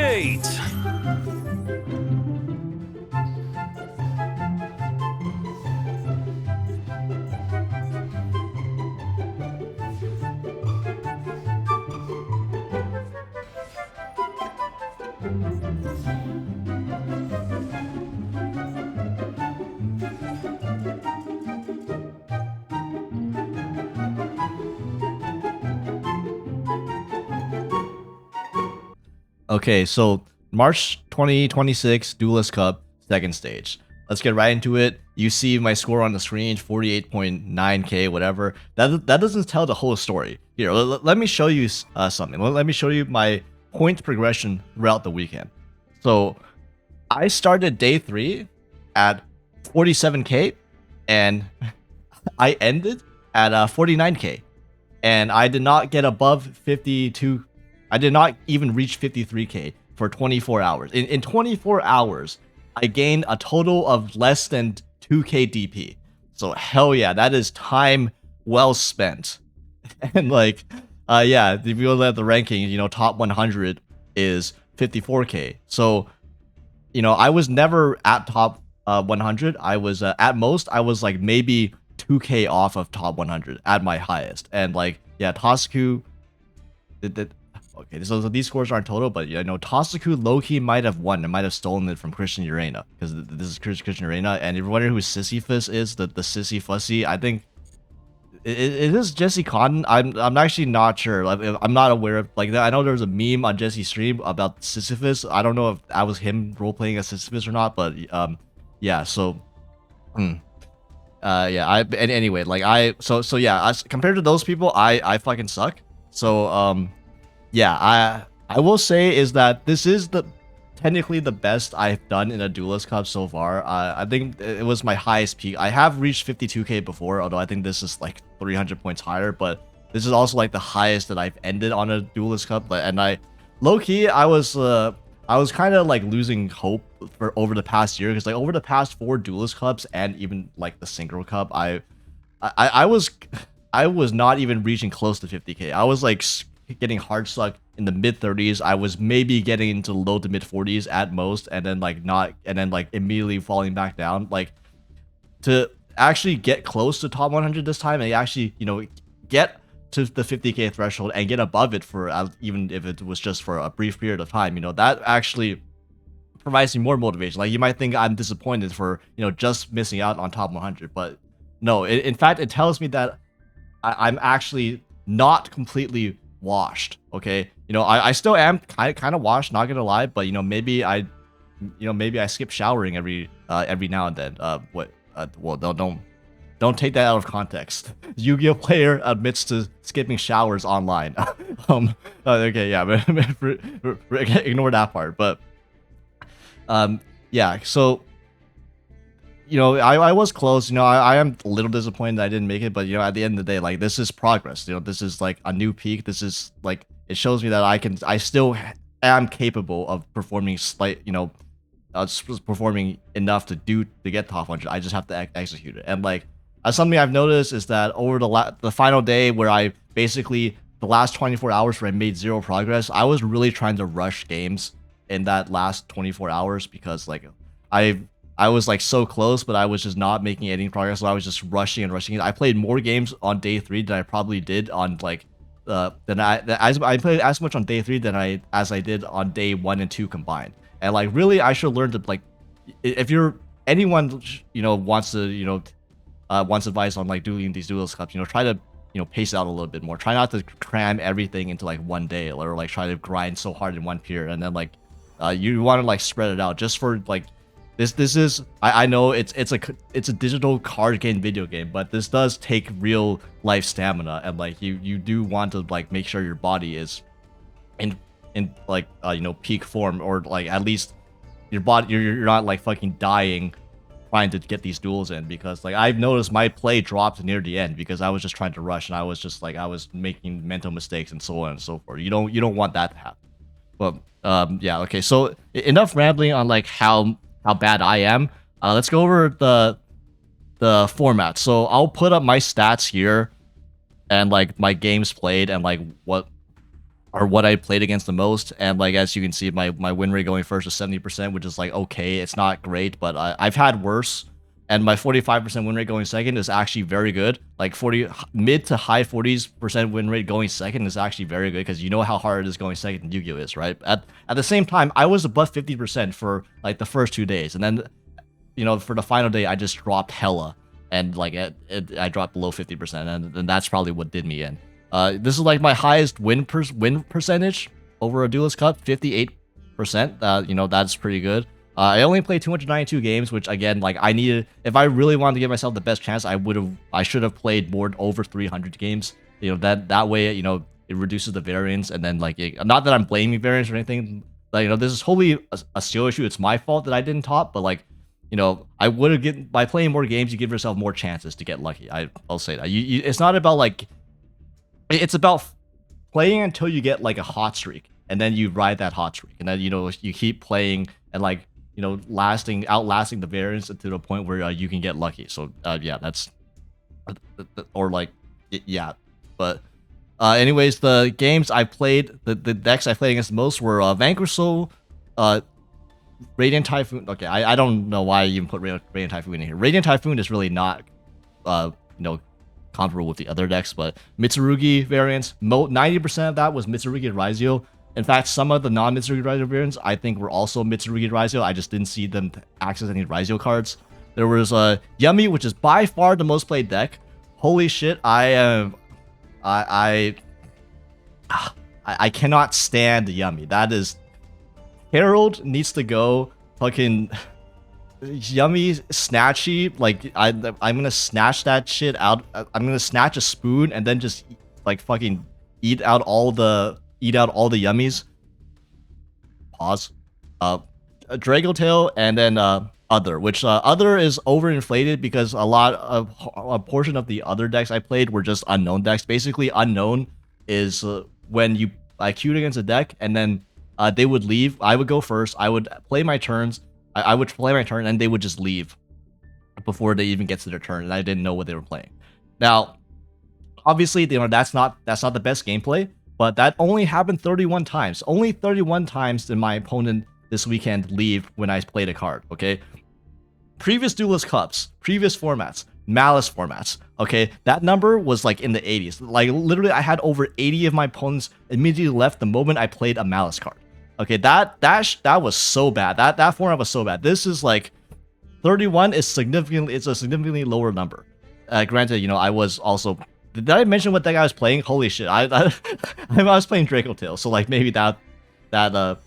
Fight! Okay, so March 2026 Duelist Cup, second stage. Let's get right into it. You see my score on the screen, 48.9k, whatever. That doesn't tell the whole story. Here, let me show you something. Let me show you my point progression throughout the weekend. So I started day 3 at 47k, and I ended at 49k, and I did not get above 52. I did not even reach 53k for 24 hours. In 24 hours, I gained a total of less than 2k DP. So hell yeah, that is time well spent. And like, yeah, if you look at the ranking, top 100 is 54k. So, I was never at top 100. I was at most, I was like maybe 2k off of top 100 at my highest. And like, yeah, Tasuku did. Okay, so these scores aren't total, but Tasuku low-key might have won. It might have stolen it from Christian Urena, because this is Christian Urena. And if you're wondering who Sisyphus is, the Sissy Fussy, I think it is Jesse Cotton. I'm actually not sure. I'm not aware of, like, I know there was a meme on Jesse's stream about Sisyphus. I don't know if that was him role-playing as Sisyphus or not, but yeah. So, yeah. Anyway, like so yeah. Compared to those people, I fucking suck. So yeah, I will say is that this is technically the best I've done in a Duelist Cup so far. I think it was my highest peak. I have reached 52k before, although I think this is like 300 points higher, but this is also like the highest that I've ended on a Duelist Cup. And low-key, I was kind of like losing hope for over the past year, because like over the past 4 Duelist Cups and even like the Synchro Cup, I was not even reaching close to 50k. I was like getting hard stuck in the mid 30s. I was maybe getting into low to mid 40s at most, and then like immediately falling back down. Like, to actually get close to top 100 this time, and actually get to the 50k threshold and get above it for even if it was just for a brief period of time, that actually provides me more motivation. Like, you might think I'm disappointed for just missing out on top 100, but no, in fact it tells me that I'm actually not completely washed. Okay, I still am kind of washed, not gonna lie, but maybe I skip showering every now and then. Well, don't take that out of context. Yu-Gi-Oh player admits to skipping showers online. Okay, yeah, but ignore that part. But yeah, so I was close. I am a little disappointed that I didn't make it, but at the end of the day, like, this is progress. This is like a new peak. This is like, it shows me that I still am capable of performing performing enough to get top 100. I just have to execute it. And like, something I've noticed is that over the final day, where I basically, the last 24 hours where I made 0 progress, I was really trying to rush games in that last 24 hours, because like I was like so close, but I was just not making any progress. So I was just rushing and rushing. I played more games on day 3 than I probably did on like I played as much on day 3 as I did on day 1 and 2 combined. And like, really, I should learn to, like, if anyone wants to wants advice on like doing these Duelist Cups, try to pace out a little bit more. Try not to cram everything into like one day, or like try to grind so hard in one period, and then like you want to like spread it out, just for like. This is, I know it's a digital card game video game, but this does take real life stamina, and like you do want to like make sure your body is in like peak form, or like at least your body, you're not like fucking dying trying to get these duels in, because like I've noticed my play dropped near the end because I was just trying to rush, and I was just like, I was making mental mistakes and so on and so forth. You don't want that to happen. But yeah, okay, so enough rambling on like how bad I am. Let's go over the format. So I'll put up my stats here, and like my games played, and like what are what I played against the most. And like as you can see, my win rate going first is 70%, which is like okay, it's not great, but I've had worse. And my 45% win rate going second is actually very good. Like 40 mid to high 40s% win rate going second is actually very good because you know how hard it is going second in Yu-Gi-Oh is, right? At the same time, I was above 50% for like the first 2 days, and then for the final day I just dropped hella, and like I dropped below 50%, and that's probably what did me in. This is like my highest win percentage over a Duelist Cup, 58%. That's pretty good. I only played 292 games, which again, like I needed. If I really wanted to give myself the best chance, I should have played more over 300 games. That way, it reduces the variance, and then like not that I'm blaming variance or anything. Like this is wholly a skill issue. It's my fault that I didn't top, but like I would have get by playing more games, you give yourself more chances to get lucky. I'll say that. It's not about like. It's about playing until you get like a hot streak, and then you ride that hot streak, and then you keep playing and like outlasting the variance to the point where you can get lucky. So yeah, that's or like yeah, but anyways, the games I played, the decks I played against the most were Vanquish Soul, Radiant Typhoon. Okay, I don't know why you even put Radiant Typhoon in here. Radiant Typhoon is really not comparable with the other decks, but Mitsurugi variants, 90% of that was Mitsurugi Ryzeal. In fact, some of the non-Mitsurugi Ryzeal variants I think were also Mitsurugi Ryzeal. I just didn't see them access any Ryzeal cards. There was Yummy, which is by far the most played deck. Holy shit, I cannot stand Yummy. That is, Herald needs to go. Fucking Yummy, Snatchy, like I'm gonna snatch that shit out. I'm gonna snatch a spoon and then just like fucking eat out all the Yummies. Pause. Dracotail, and then Other, which Other is overinflated because a portion of the other decks I played were just unknown decks. Basically, unknown is when you queued against a deck and then they would leave. I would go first. I would play my turns. I would play my turn, and they would just leave before they even get to their turn, and I didn't know what they were playing. Now, obviously, that's not the best gameplay, but that only happened 31 times. Only 31 times did my opponent this weekend leave when I played a card. Okay, previous Duelist Cups, previous formats, Malice formats. Okay, that number was like in the 80s. Like literally, I had over 80 of my opponents immediately left the moment I played a Malice card. Okay, that was so bad. That format was so bad. This is like 31 is significantly. It's a significantly lower number. Granted, I was also. Did I mention what deck I was playing? Holy shit! I was playing Dracotail, so like maybe that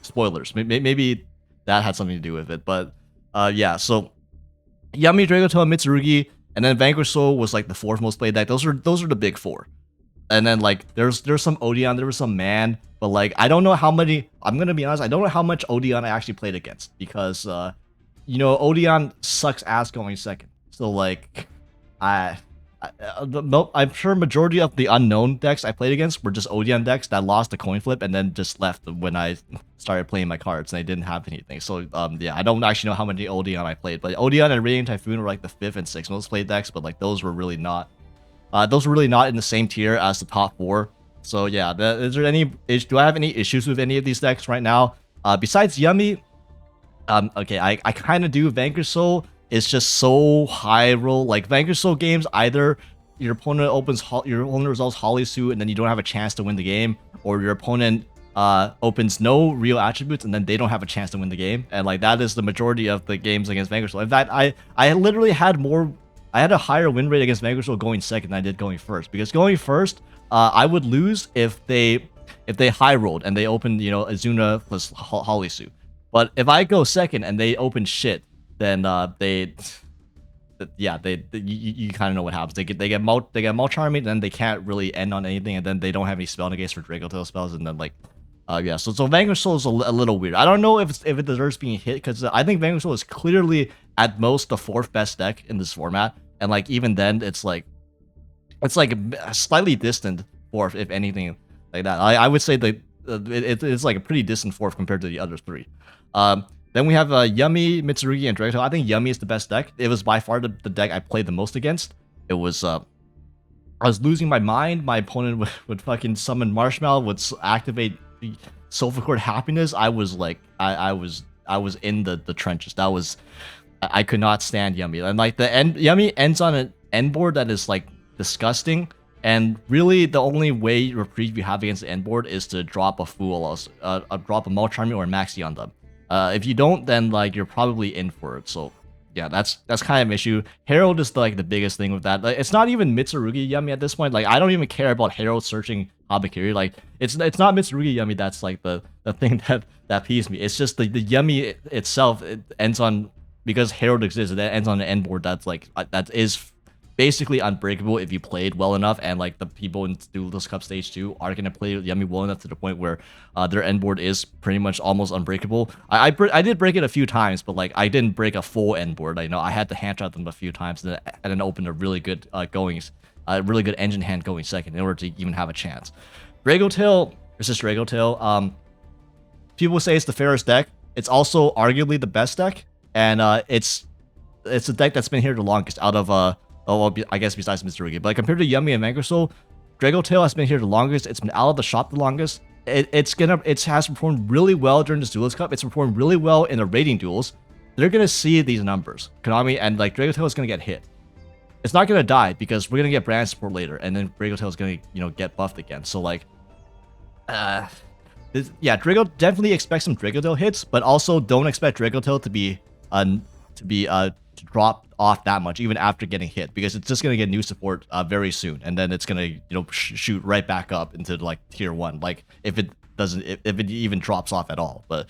spoilers. Maybe that had something to do with it. But yeah. So Yummy, Dracotail, Mitsurugi, and then Vanquish Soul was like the fourth most played deck. Those are the big four. And then like there's some Odeon, there was some Man, but like I don't know how many. I'm gonna be honest, I don't know how much Odeon I actually played against because Odeon sucks ass going second. So like I'm sure majority of the unknown decks I played against were just Odeon decks that lost a coin flip and then just left when I started playing my cards and I didn't have anything. So yeah, I don't actually know how many Odeon I played, but Odeon and Radiant Typhoon were like the 5th and 6th most played decks, but like those were really not in the same tier as the top 4. So yeah, do I have any issues with any of these decks right now? Besides Yummy, okay, I kind of do. Vanquish Soul is just so high roll. Like Vanquish Soul games, either your opponent resolves Holly Suit and then you don't have a chance to win the game, or your opponent opens no real attributes and then they don't have a chance to win the game. And like that is the majority of the games against Vanquish Soul. In fact, I literally had a higher win rate against Vanquish Soul going second than I did going first, because going first, I would lose if they high rolled and they opened Azuna plus Holly Suit. But if I go second and they open shit, then you kind of know what happens. They get Maul Charming, then they can't really end on anything, and then they don't have any spell negates for Dracotail spells, and then like yeah. So Vanquish Soul is a little weird. I don't know if it deserves being hit, because I think Vanquish Soul is clearly at most the 4th best deck in this format, and like even then it's like a slightly distant 4th, if anything like that. I would say that it's like a pretty distant 4th compared to the other 3. Then we have Yummy, Mitsurugi, and Dracotail. I think Yummy is the best deck. It was by far the deck I played the most against. It was I was losing my mind. My opponent would fucking summon Marshmallow, would activate Solfachord Happiness. I was like, I was in the trenches. That was, I could not stand Yummy. And like the end, Yummy ends on an end board that is like disgusting. And really, the only way reprieve you have against the end board is to drop a Fool, drop a Mulcharmy or a Maxi on them. If you don't, then like you're probably in for it. So yeah, that's kind of an issue. Herald is like the biggest thing with that. Like, it's not even Mitsurugi Yummy at this point. Like I don't even care about Herald searching Habakiri. Like it's not Mitsurugi Yummy that's like the thing that peeves me. It's just the Yummy itself. It ends on, because Herald exists. That ends on an end board that's like that is basically unbreakable if you played well enough, and like the people in Duelist Cup Stage 2 are gonna play Yummy well enough to the point where their end board is pretty much almost unbreakable. I did break it a few times, but like I didn't break a full end board. I know I had to hand shot them a few times and then open a really good really good engine hand going second in order to even have a chance. Dracotail versus Dracotail. People say it's the fairest deck. It's also arguably the best deck, and it's a deck that's been here the longest out of well, I guess besides Mitsurugi. But compared to Yummy and Vanquish Soul, Dracotail has been here the longest. It's been out of the shop the longest. It has performed really well during this Duelist Cup. It's performed really well in the rating duels. They're gonna see these numbers. Konami and like Dracotail is gonna get hit. It's not gonna die because we're gonna get brand support later, and then Dracotail is gonna get buffed again. So like, yeah, Draco definitely expect some Dracotail hits, but also don't expect Dracotail to be to drop off that much even after getting hit, because it's just gonna get new support very soon, and then it's gonna shoot right back up into like tier 1, like if it even drops off at all. But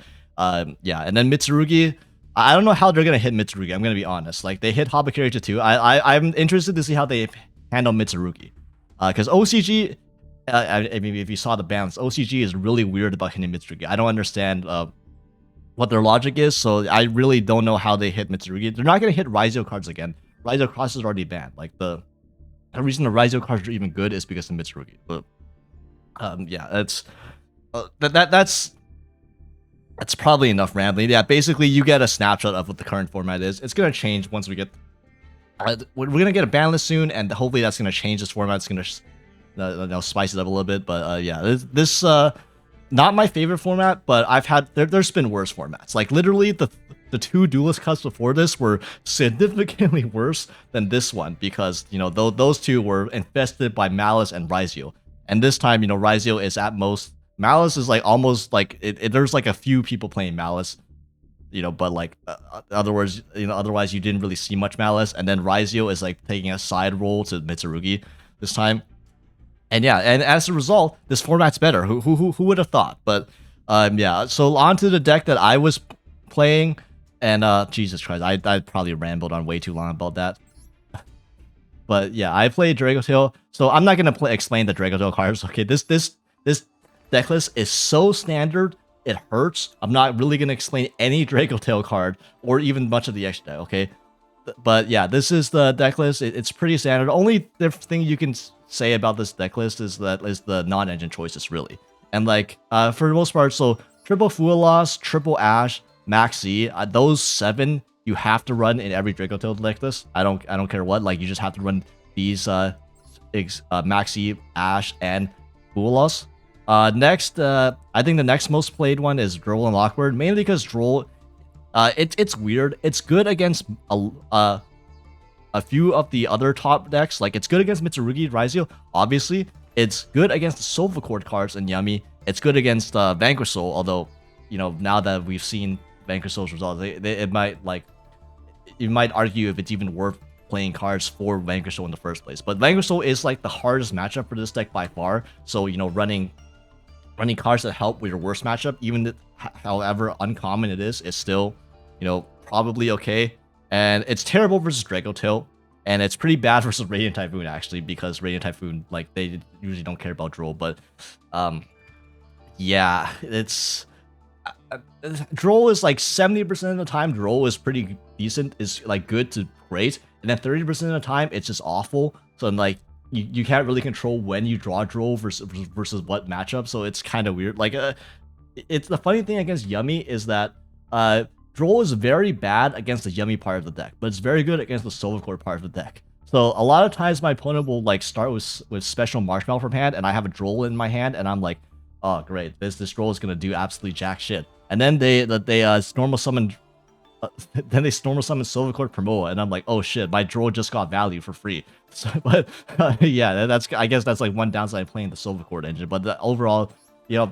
yeah, and then Mitsurugi, I don't know how they're gonna hit Mitsurugi. I'm gonna be honest. Like they hit Habakiri to 2. I'm interested to see how they handle Mitsurugi, because OCG. I mean, if you saw the balance, OCG is really weird about hitting Mitsurugi. I don't understand what their logic is, so I really don't know how they hit Mitsurugi. They're not going to hit Ryzeal cards again. Ryzeal cards is already banned. Like the reason the Ryzeal cards are even good is because of Mitsurugi. But yeah, that's probably enough rambling. Yeah, basically you get a snapshot of what the current format is. It's going to change once we get we're going to get a ban list soon, and hopefully that's going to change this format. It's going to spice it up a little bit. But yeah, this not my favorite format, but I've had there's been worse formats. Like literally the 2 Duelist Cups before this were significantly worse than this one, because those 2 were infested by Malice and Ryzeal, and this time Ryzeal is at most, Malice is like almost like there's like a few people playing Malice, but like otherwise you didn't really see much Malice, and then Ryzeal is like taking a side role to Mitsurugi this time. And yeah, and as a result, this format's better. Who would have thought? But yeah, so on to the deck that I was playing, and Jesus Christ, I probably rambled on way too long about that. But yeah, I played Dracotail, so I'm not gonna explain the Dracotail cards. Okay, this deck list is so standard, it hurts. I'm not really gonna explain any Dracotail card or even much of the extra deck. Okay, but yeah, this is the deck list. It's pretty standard. Only thing you can say about this deck list is the non-engine choices, really. And like for the most part, so triple Fool Loss, triple Ash, Maxi, those 7 you have to run in every Dracotail deck list. I don't care what, like you just have to run these Maxi, Ash, and Fool Loss. Next, I think the next most played one is Droll and Lockbird, mainly because Droll, it's weird. It's good against a few of the other top decks. Like it's good against Mitsurugi Ryzeal, obviously. It's good against the Solfachord cards and Yummy. It's good against Vanquish Soul, although now that we've seen Vanquish Soul's results, it might like, you might argue if it's even worth playing cards for Vanquish Soul in the first place. But Vanquish Soul is like the hardest matchup for this deck by far. So running cards that help with your worst matchup, even however uncommon it is still probably okay. And it's terrible versus Dracotail, and it's pretty bad versus Radiant Typhoon, actually, because Radiant Typhoon, like, they usually don't care about Droll. But yeah, it's Droll is like 70% of the time Droll is pretty decent, is like good to great, and then 30% of the time it's just awful. So like you can't really control when you draw Droll versus what matchup. So it's kind of weird. Like it's the funny thing against Yummy is that Droll is very bad against the Yummy part of the deck, but it's very good against the Solfachord part of the deck. So a lot of times my opponent will like start with special marshmallow from hand, and I have a droll in my hand, and I'm like, oh great, this droll is gonna do absolutely jack shit. And then they normal summon. Then they normal summon Solfachord Promoa, and I'm like, oh shit, my droll just got value for free. So, but yeah, that's I guess that's like one downside of playing the Solfachord engine. But overall, you know,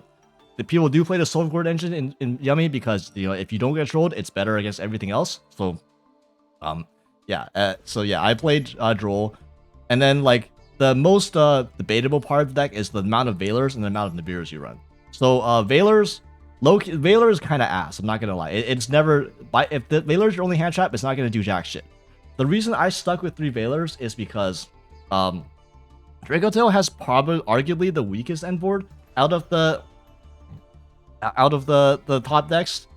the people do play the Solfachord engine in Yummy because you know if you don't get trolled, it's better against everything else. So, yeah, I played droll, and then like the most debatable part of the deck is the amount of Veilers and the amount of Nibiru's you run. So Veilers. Valor is kind of ass. I'm not gonna lie. It's never. If the Valor's your only hand trap, it's not gonna do jack shit. The reason I stuck with 3 Valors is because, Dracotail has probably arguably the weakest end board out of the top decks.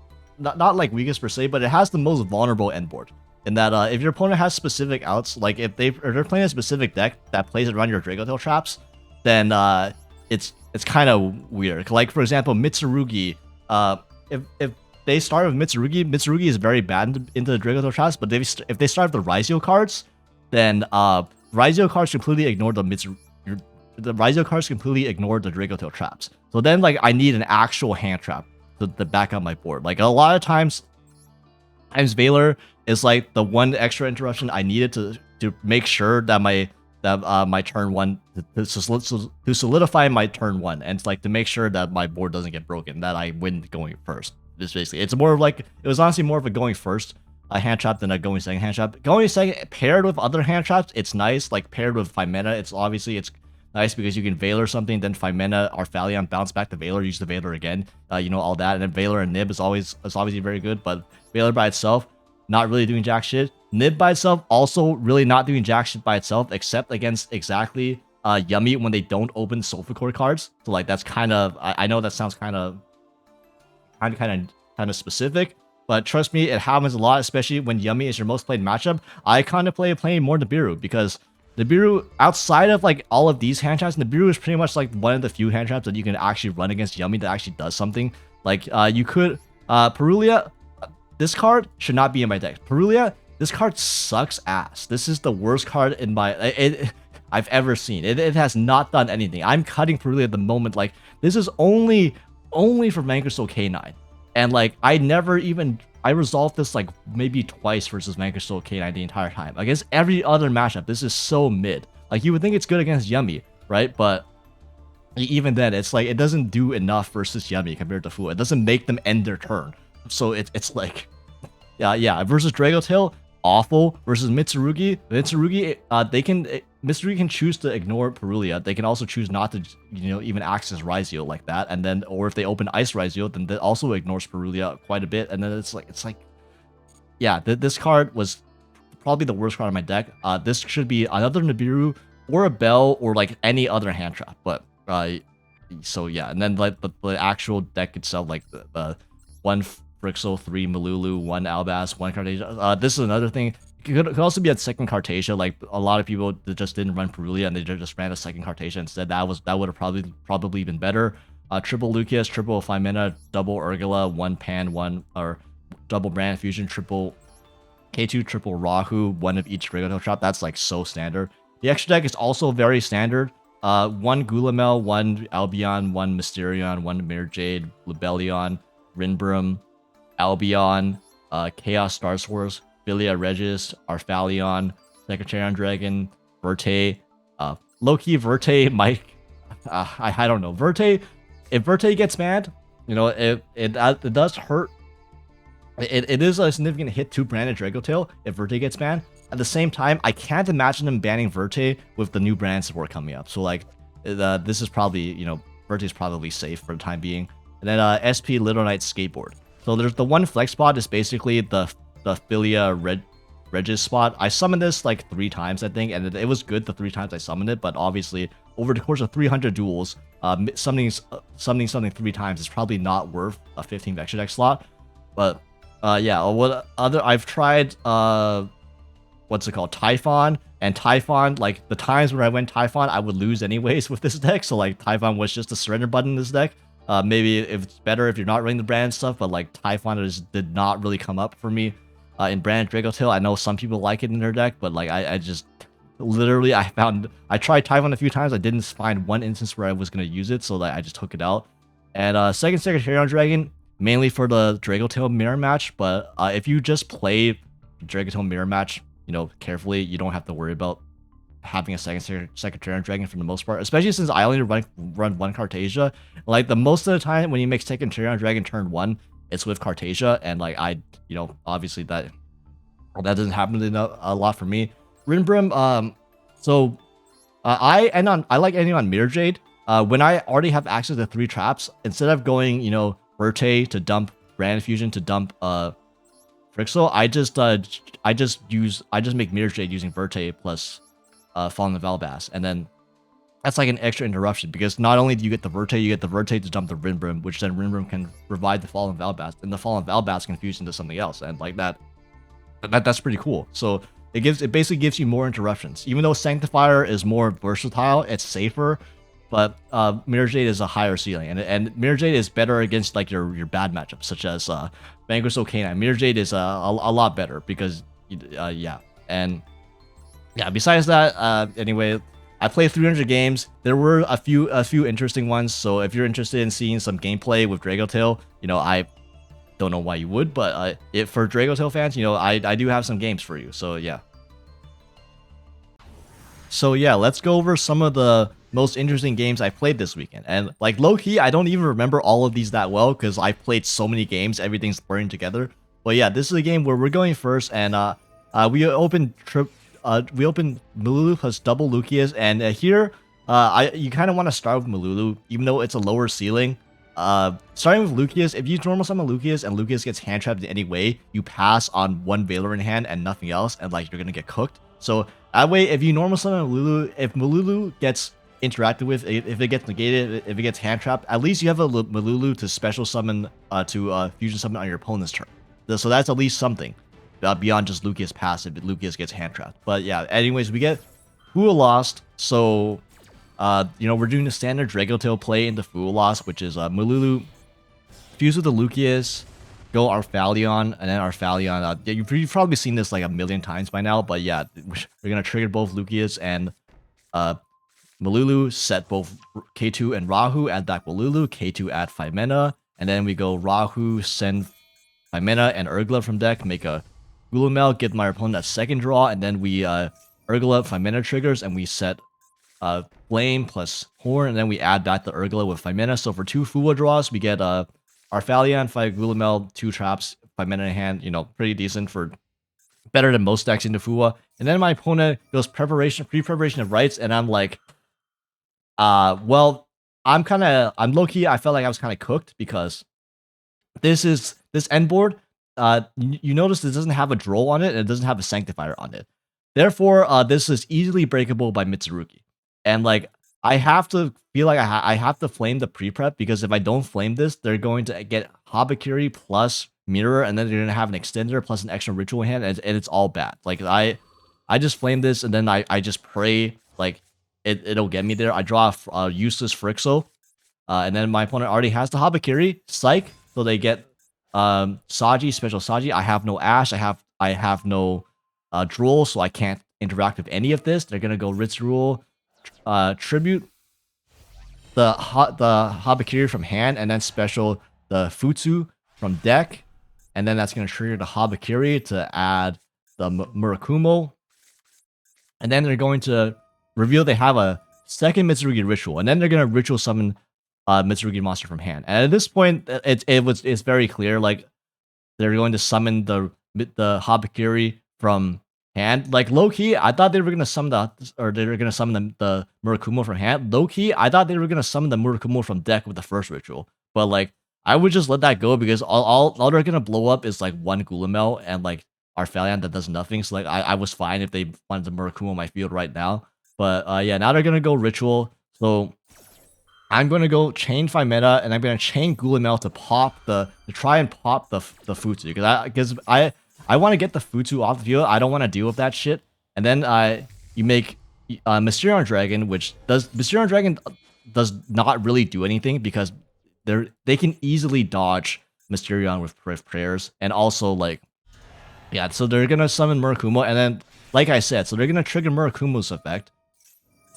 Not like weakest per se, but it has the most vulnerable end board. In that, if your opponent has specific outs, like if they're playing a specific deck that plays around your Dracotail traps, then it's kind of weird. Like for example, Mitsurugi. If they start with Mitsurugi is very bad into the Dracotail traps, but if they start with the Ryzeal cards, then Ryzeal cards completely ignore the Ryzeal cards completely ignore the Dracotail traps. So then like I need an actual hand trap to back up my board. Like a lot of times Valor is like the one extra interruption I needed to make sure that my turn 1 to solidify my turn 1 and like to make sure that my board doesn't get broken, that I win going first. Just basically, it's more of like it was honestly more of a going first hand trap than a going second hand trap. Going second paired with other hand traps, it's nice. Like paired with 5 mana, it's nice because you can Valor something, then 5 mana Arphalion, bounce back to Valor, use the Valor again, you know, all that, and then Valor and Nib is obviously very good, but Valor by itself not really doing jack shit. Nib by itself also really not doing jack shit by itself, except against exactly Yummy when they don't open Solfachord cards. So like that's kind of I know that sounds kind of specific, but trust me, it happens a lot, especially when Yummy is your most played matchup. I contemplate playing more Nibiru because Nibiru, outside of like all of these hand traps, Nibiru is pretty much like one of the few hand traps that you can actually run against Yummy that actually does something. Like you could Perulia. This card should not be in my deck. Perulia, this card sucks ass. This is the worst card in I've ever seen. It has not done anything. I'm cutting Perulia at the moment. Like this is only for Vanquish Soul K9, and like I resolved this like maybe twice versus Vanquish Soul K9 the entire time. Against every other matchup, this is so mid. Like you would think it's good against Yummy, right? But even then, it's like it doesn't do enough versus Yummy compared to Fu. It doesn't make them end their turn. So it's like, yeah. Versus Dracotail, awful. Versus Mitsurugi, Mitsurugi can choose to ignore Perulia. They can also choose not to, even access Ryzeal like that. And then, or if they open Ice Ryzeal, then that also ignores Perulia quite a bit. And then it's like, yeah, this card was probably the worst card on my deck. This should be another Nibiru or a Bell or like any other hand trap. But so yeah, and then like the actual deck itself, like the 1 Frixel, 3 Malulu, 1 Albaz, 1 Cartasia. This is another thing. It could also be a second Cartasia. Like a lot of people that just didn't run Perulia and they just ran a second Cartasia instead. That would have probably been better. Triple Lucius, triple 5 mana, double Urgula, 1 Pan, 1 or double Brand Fusion, triple K2, triple Rahu, 1 of each Dracotail trap. That's like so standard. The extra deck is also very standard. 1 Gulamel, 1 Albion, 1 Mysterion, 1 Mirror Jade, Libellion, Rinbrum, Albion, Chaos Star Source, Philia Regis, Arphalion, Secretarian Dragon, Verte, low-key Verte might, I don't know. Verte, if Verte gets banned, it does hurt. It is a significant hit to Branded Dracotail if Verte gets banned. At the same time, I can't imagine them banning Verte with the new brand support coming up. So like, this is probably, Verte is probably safe for the time being. And then SP Little Knight Skateboard. So there's the 1 flex spot is basically the Philia Regis spot. I summoned this like 3 times, I think, and it was good the 3 times I summoned it. But obviously, over the course of 300 duels, summoning something 3 times is probably not worth a 15 extra deck slot. But yeah, I've tried what's it called, Typhon, and Typhon, like the times where I went Typhon, I would lose anyways with this deck. So like Typhon was just a surrender button in this deck. Maybe if it's better if you're not running the brand stuff, but like Typhon did not really come up for me in Branded Dracotail. I know some people like it in their deck, but like I just, literally I tried Taiwan a few times. I didn't find one instance where I was gonna use it, so like I just took it out. And second Secretariat Dragon, mainly for the Dracotail mirror match. But if you just play Dracotail mirror match, you know, carefully, you don't have to worry about having a Secretariat Dragon for the most part, especially since I only run one Cartasia. Like the most of the time when you make Secretariat Dragon turn 1, it's with Cartasia, and like you know, obviously that doesn't happen a lot for me. Rinbrim, so I like ending on Mirror Jade. When I already have access to 3 traps, instead of going, you know, Verte to dump Brand Fusion to dump Frixel, I just make Mirror Jade using Verte plus Fallen Valbass, and then that's like an extra interruption, because not only do you get the Verte to dump the Rinbrim, which then Rinbrim can provide the Fallen Valbass, and the Fallen Valbass can fuse into something else, and like that's pretty cool. So it basically gives you more interruptions. Even though Sanctifier is more versatile, it's safer, but Mirror Jade is a higher ceiling, and Mirror Jade is better against like your bad matchups, such as Vanquish Soul K9. Mirror Jade is a lot better because yeah, and yeah. Besides that, anyway, I played 300 games. There were a few interesting ones. So if you're interested in seeing some gameplay with Dracotail, you know, I don't know why you would, but for Dracotail fans, you know, I do have some games for you. So yeah. So yeah, let's go over some of the most interesting games I played this weekend. And like low-key, I don't even remember all of these that well because I've played so many games, everything's blurring together. But yeah, this is a game where we're going first, and we opened Malulu plus double Lucius, and here you kind of want to start with Malulu, even though it's a lower ceiling. Starting with Lucius, if you normal summon Lucius and Lucius gets hand trapped in any way, you pass on 1 Valor in hand and nothing else, and like you're gonna get cooked. So that way, if you normal summon Malulu, if Malulu gets interacted with, if it gets negated, if it gets hand trapped, at least you have a Malulu to special summon to fusion summon on your opponent's turn. So that's at least something. Beyond just Lucius passive, Lucius gets hand trapped. But yeah, anyways, we get Fool Lost. So, you know, we're doing the standard Dracotail play into Fool Lost, which is Malulu fuse with the Lucius, go Arphalion, and then Arphalion. Yeah, you've probably seen this like a million times by now, but yeah, we're gonna trigger both Lucius and Malulu, set both K2 and Rahu, add back Malulu, K2 add 5 mana, and then we go Rahu, send 5 mana and Urgla from deck, make a Gulumel, give my opponent that second draw, and then we Urgla 5 mana triggers, and we set Flame plus Horn, and then we add back the Urgla with 5 mana. So for 2 Fuwa draws, we get Arphalion, 5 Gulumel, 2 traps, 5 mana in hand, you know, pretty decent for better than most decks into Fuwa. And then my opponent goes pre-preparation of rights, and I'm like, well, I'm low-key, I felt like I was kind of cooked because this end board, you notice this doesn't have a Droll on it, and it doesn't have a Sanctifier on it. Therefore, this is easily breakable by Mitsurugi. And like, I have to feel like I have to flame the pre-prep, because if I don't flame this, they're going to get Habakiri plus Mirror, and then they're going to have an Extender plus an extra Ritual hand, and it's all bad. Like, I just flame this, and then I just pray, like, it'll get me there. I draw a useless Frixel, and then my opponent already has the Habakiri. Psych, so they get Saji, special Saji. I have no Ash, I have no Droll, so I can't interact with any of this. They're going to go Ritual, Tribute the Habakiri from hand, and then special the Futsu from deck, and then that's going to trigger the Habakiri to add the Murakumo, and then they're going to reveal they have a second Mitsurugi Ritual, and then they're going to Ritual summon Mitsurugi monster from hand. And at this point, it's very clear, like, they're going to summon the Habakiri from hand. Like, low-key, I thought they were going to summon the Murakumo from hand. Low-key, I thought they were going to summon the Murakumo from deck with the first Ritual. But, like, I would just let that go, because all they're going to blow up is, like, 1 Gulumel and, like, Arphalion that does nothing. So, like, I was fine if they wanted the Murakumo on my field right now. But, yeah, now they're going to go Ritual. So I'm going to go chain 5 mana, and I'm going to chain Gulumel to try and pop the Futsu, because I want to get the Futsu off the field. I don't want to deal with that shit. And then you make Mysterion Dragon, which Mysterion Dragon does not really do anything, because they can easily dodge Mysterion with prayers, and also, like, yeah, so they're gonna summon Murakumo, and then like I said, so they're gonna trigger Murakumo's effect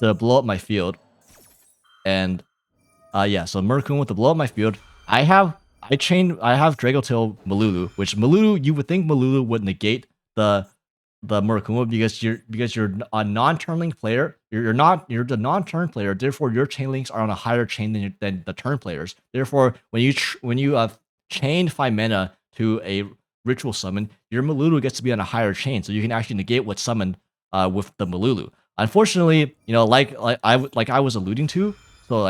to blow up my field, and yeah, so Murakumo to blow up my field. I have Dracotail Malulu, which Malulu, you would think Malulu would negate the Murakumo because you're a non-turn link player. You're the non-turn player. Therefore, your chain links are on a higher chain than the turn players. Therefore, when you chain 5 mana to a ritual summon, your Malulu gets to be on a higher chain, so you can actually negate what's summoned with the Malulu. Unfortunately, you know, like I was alluding to, so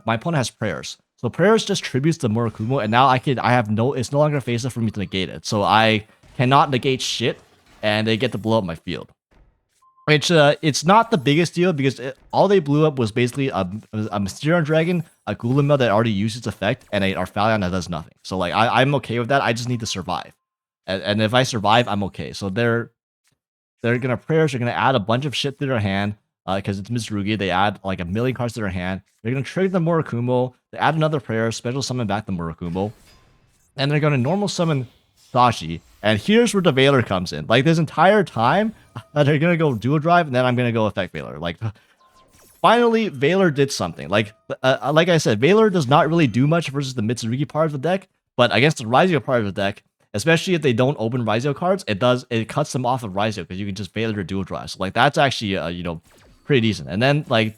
my opponent has prayers. So prayers just tributes the Murakumo, and now it's no longer face up for me to negate it. So I cannot negate shit, and they get to blow up my field. Which it's not the biggest deal because all they blew up was basically a Mysterion Dragon, a Gulamel that already used its effect, and a Arphalion that does nothing. So like I'm okay with that. I just need to survive, and if I survive, I'm okay. So they're gonna prayers. They're gonna add a bunch of shit to their hand because it's Mitsurugi. They add like a million cards to their hand. They're gonna trigger the Murakumo. They add another prayer, special summon back the Murakumo, and they're gonna normal summon Sashi. And here's where the Veiler comes in. Like this entire time, they're gonna go dual drive, and then I'm gonna go effect Veiler. Like finally, Veiler did something. Like I said, Veiler does not really do much versus the Mitsurugi part of the deck, but against the Ryzeal part of the deck, especially if they don't open Ryzeal cards, it cuts them off of Ryzeal because you can just Veiler to dual drive. So like that's actually you know, pretty decent. And then like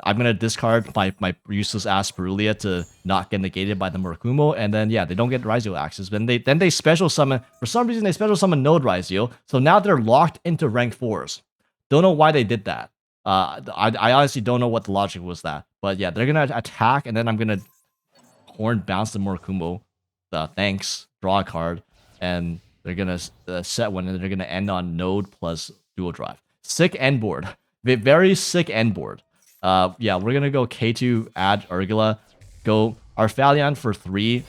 I'm gonna discard my useless ass Perulia to not get negated by the Murakumo, and then yeah, they don't get Ryzeal access. Then they special summon, for some reason they special summon Node Ryzeal, so now they're locked into rank 4s. Don't know why they did that. I honestly don't know what the logic was that, but yeah, they're gonna attack, and then I'm gonna horn bounce the Murakumo. Thanks, draw a card, and they're gonna set one, and they're gonna end on Node plus dual drive. Sick end board, very sick end board. Yeah, we're gonna go K2, add Urgula, go Arphalion for 3,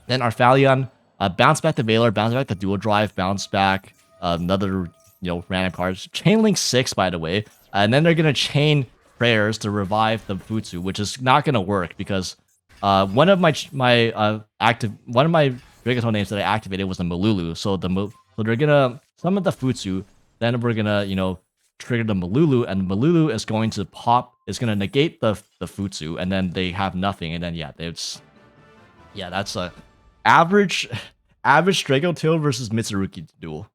then Arphalion, bounce back to Veiler, bounce back to Dual Drive, bounce back another, you know, random cards. Chain Link 6, by the way, and then they're gonna chain prayers to revive the Futsu, which is not gonna work because one of my Dracotail names that I activated was the Malulu, so they're gonna summon the Futsu, then we're gonna, you know, trigger the Malulu, and Malulu is going to is going to negate the Futsu, and then they have nothing, and then yeah, that's a average Dracotail versus Mitsurugi duel.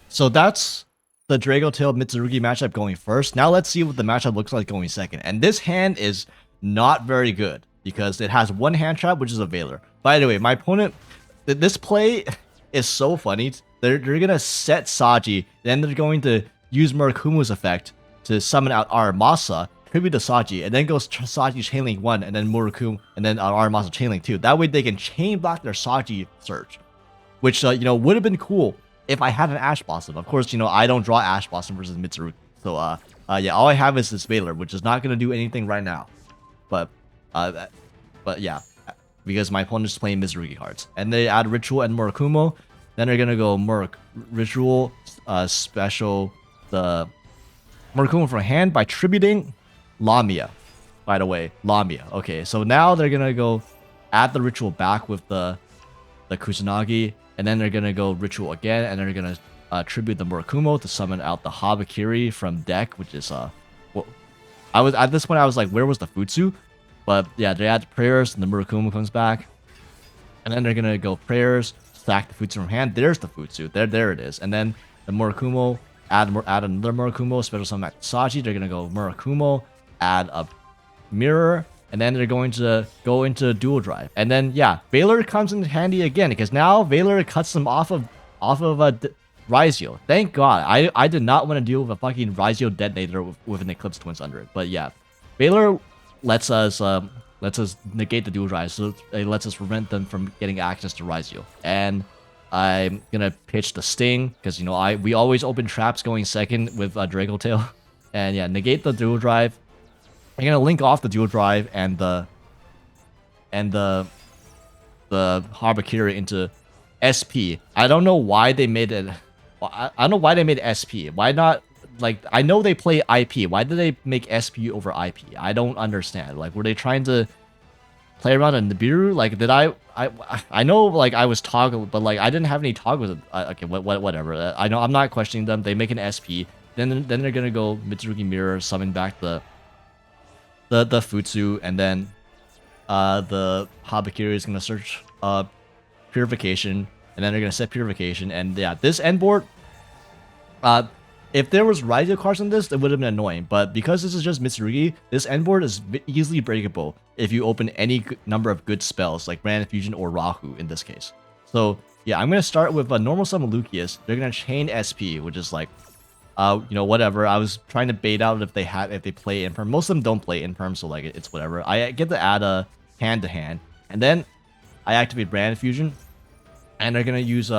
So that's the Dracotail Mitsurugi matchup going first. Now let's see what the matchup looks like going second. And this hand is not very good because it has one hand trap, which is a Veiler. By the way, my opponent, this play is so funny. They're gonna set Saji, then they're going to use Murakumo's effect to summon out Aramasa, tribute to Saji, and then goes Saji Chainlink 1, and then Murakumo, and then Aramasa Chainlink 2. That way they can chain block their Saji search, which you know, would have been cool if I had an Ash Blossom. Of course, you know, I don't draw Ash Blossom versus Mitsurugi, so yeah, all I have is this Veiler, which is not gonna do anything right now, but yeah, because my opponent is playing Mitsurugi cards, and they add Ritual and Murakumo. Then they're gonna go Ritual, special the Murakumo for hand by tributing Lamia. By the way, Lamia. Okay, so now they're gonna go add the Ritual back with the Kusanagi, and then they're gonna go Ritual again, and they're gonna tribute the Murakumo to summon out the Habakiri from deck, which is well, I was at this point I was like, where was the Futsu? But yeah, they add prayers, and the Murakumo comes back, and then they're gonna go prayers. Stack the Futsu from hand. There's the Futsu. There it is. And then the Murakumo, add another Murakumo, special summon back to Saji. They're gonna go Murakumo, add a mirror, and then they're going to go into dual drive. And then yeah, Veiler comes in handy again because now Veiler cuts them off of Ryzeal. Thank God. I did not want to deal with a fucking Ryzeal detonator with an Eclipse Twins under it. But yeah, Veiler lets us negate the dual drive, so it lets us prevent them from getting access to Ryzeal. And I'm gonna pitch the Sting because, you know, we always open traps going second with Dracotail, and yeah, negate the dual drive. I'm gonna link off the dual drive and the Habakiri into SP. I don't know why they made it. I don't know why they made SP. Why not? Like, I know they play IP. Why did they make SP over IP? I don't understand. Like, were they trying to play around in Nibiru? Like, did I know like I was toggle, but like I didn't have any toggles. Okay, whatever. I know I'm not questioning them. They make an SP. Then they're gonna go Mitsurugi Mirror, summon back the Futsu, and then the Habakiri is gonna search Purification, and then they're gonna set Purification, and yeah, this end board. If there was Ryzeal cards on this, it would have been annoying. But because this is just Mitsurugi, this end board is easily breakable if you open any number of good spells, like Branded Fusion or Rahu in this case. So yeah, I'm gonna start with a normal summon Lucius. They're gonna chain SP, which is like, you know, whatever. I was trying to bait out if they play Imperm. Most of them don't play Imperm, so like it's whatever. I get to add a hand to hand, and then I activate Branded Fusion, and they're gonna use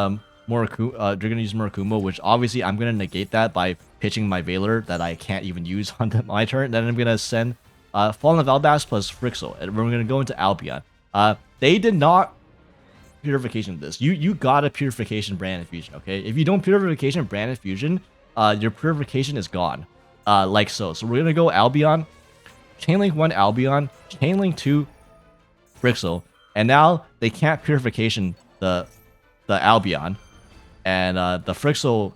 they're gonna use Murakumo, which obviously I'm gonna negate that by pitching my Veiler that I can't even use on my turn. Then I'm gonna send Fallen of Albas plus Frixel, and we're gonna go into Albion. They did not Purification this. You got a Purification Branded Fusion, okay? If you don't Purification Branded Fusion, your Purification is gone, like so. So we're gonna go Albion, Chainlink 1 Albion, Chainlink 2 Frixel, and now they can't Purification the Albion. And the Frixel,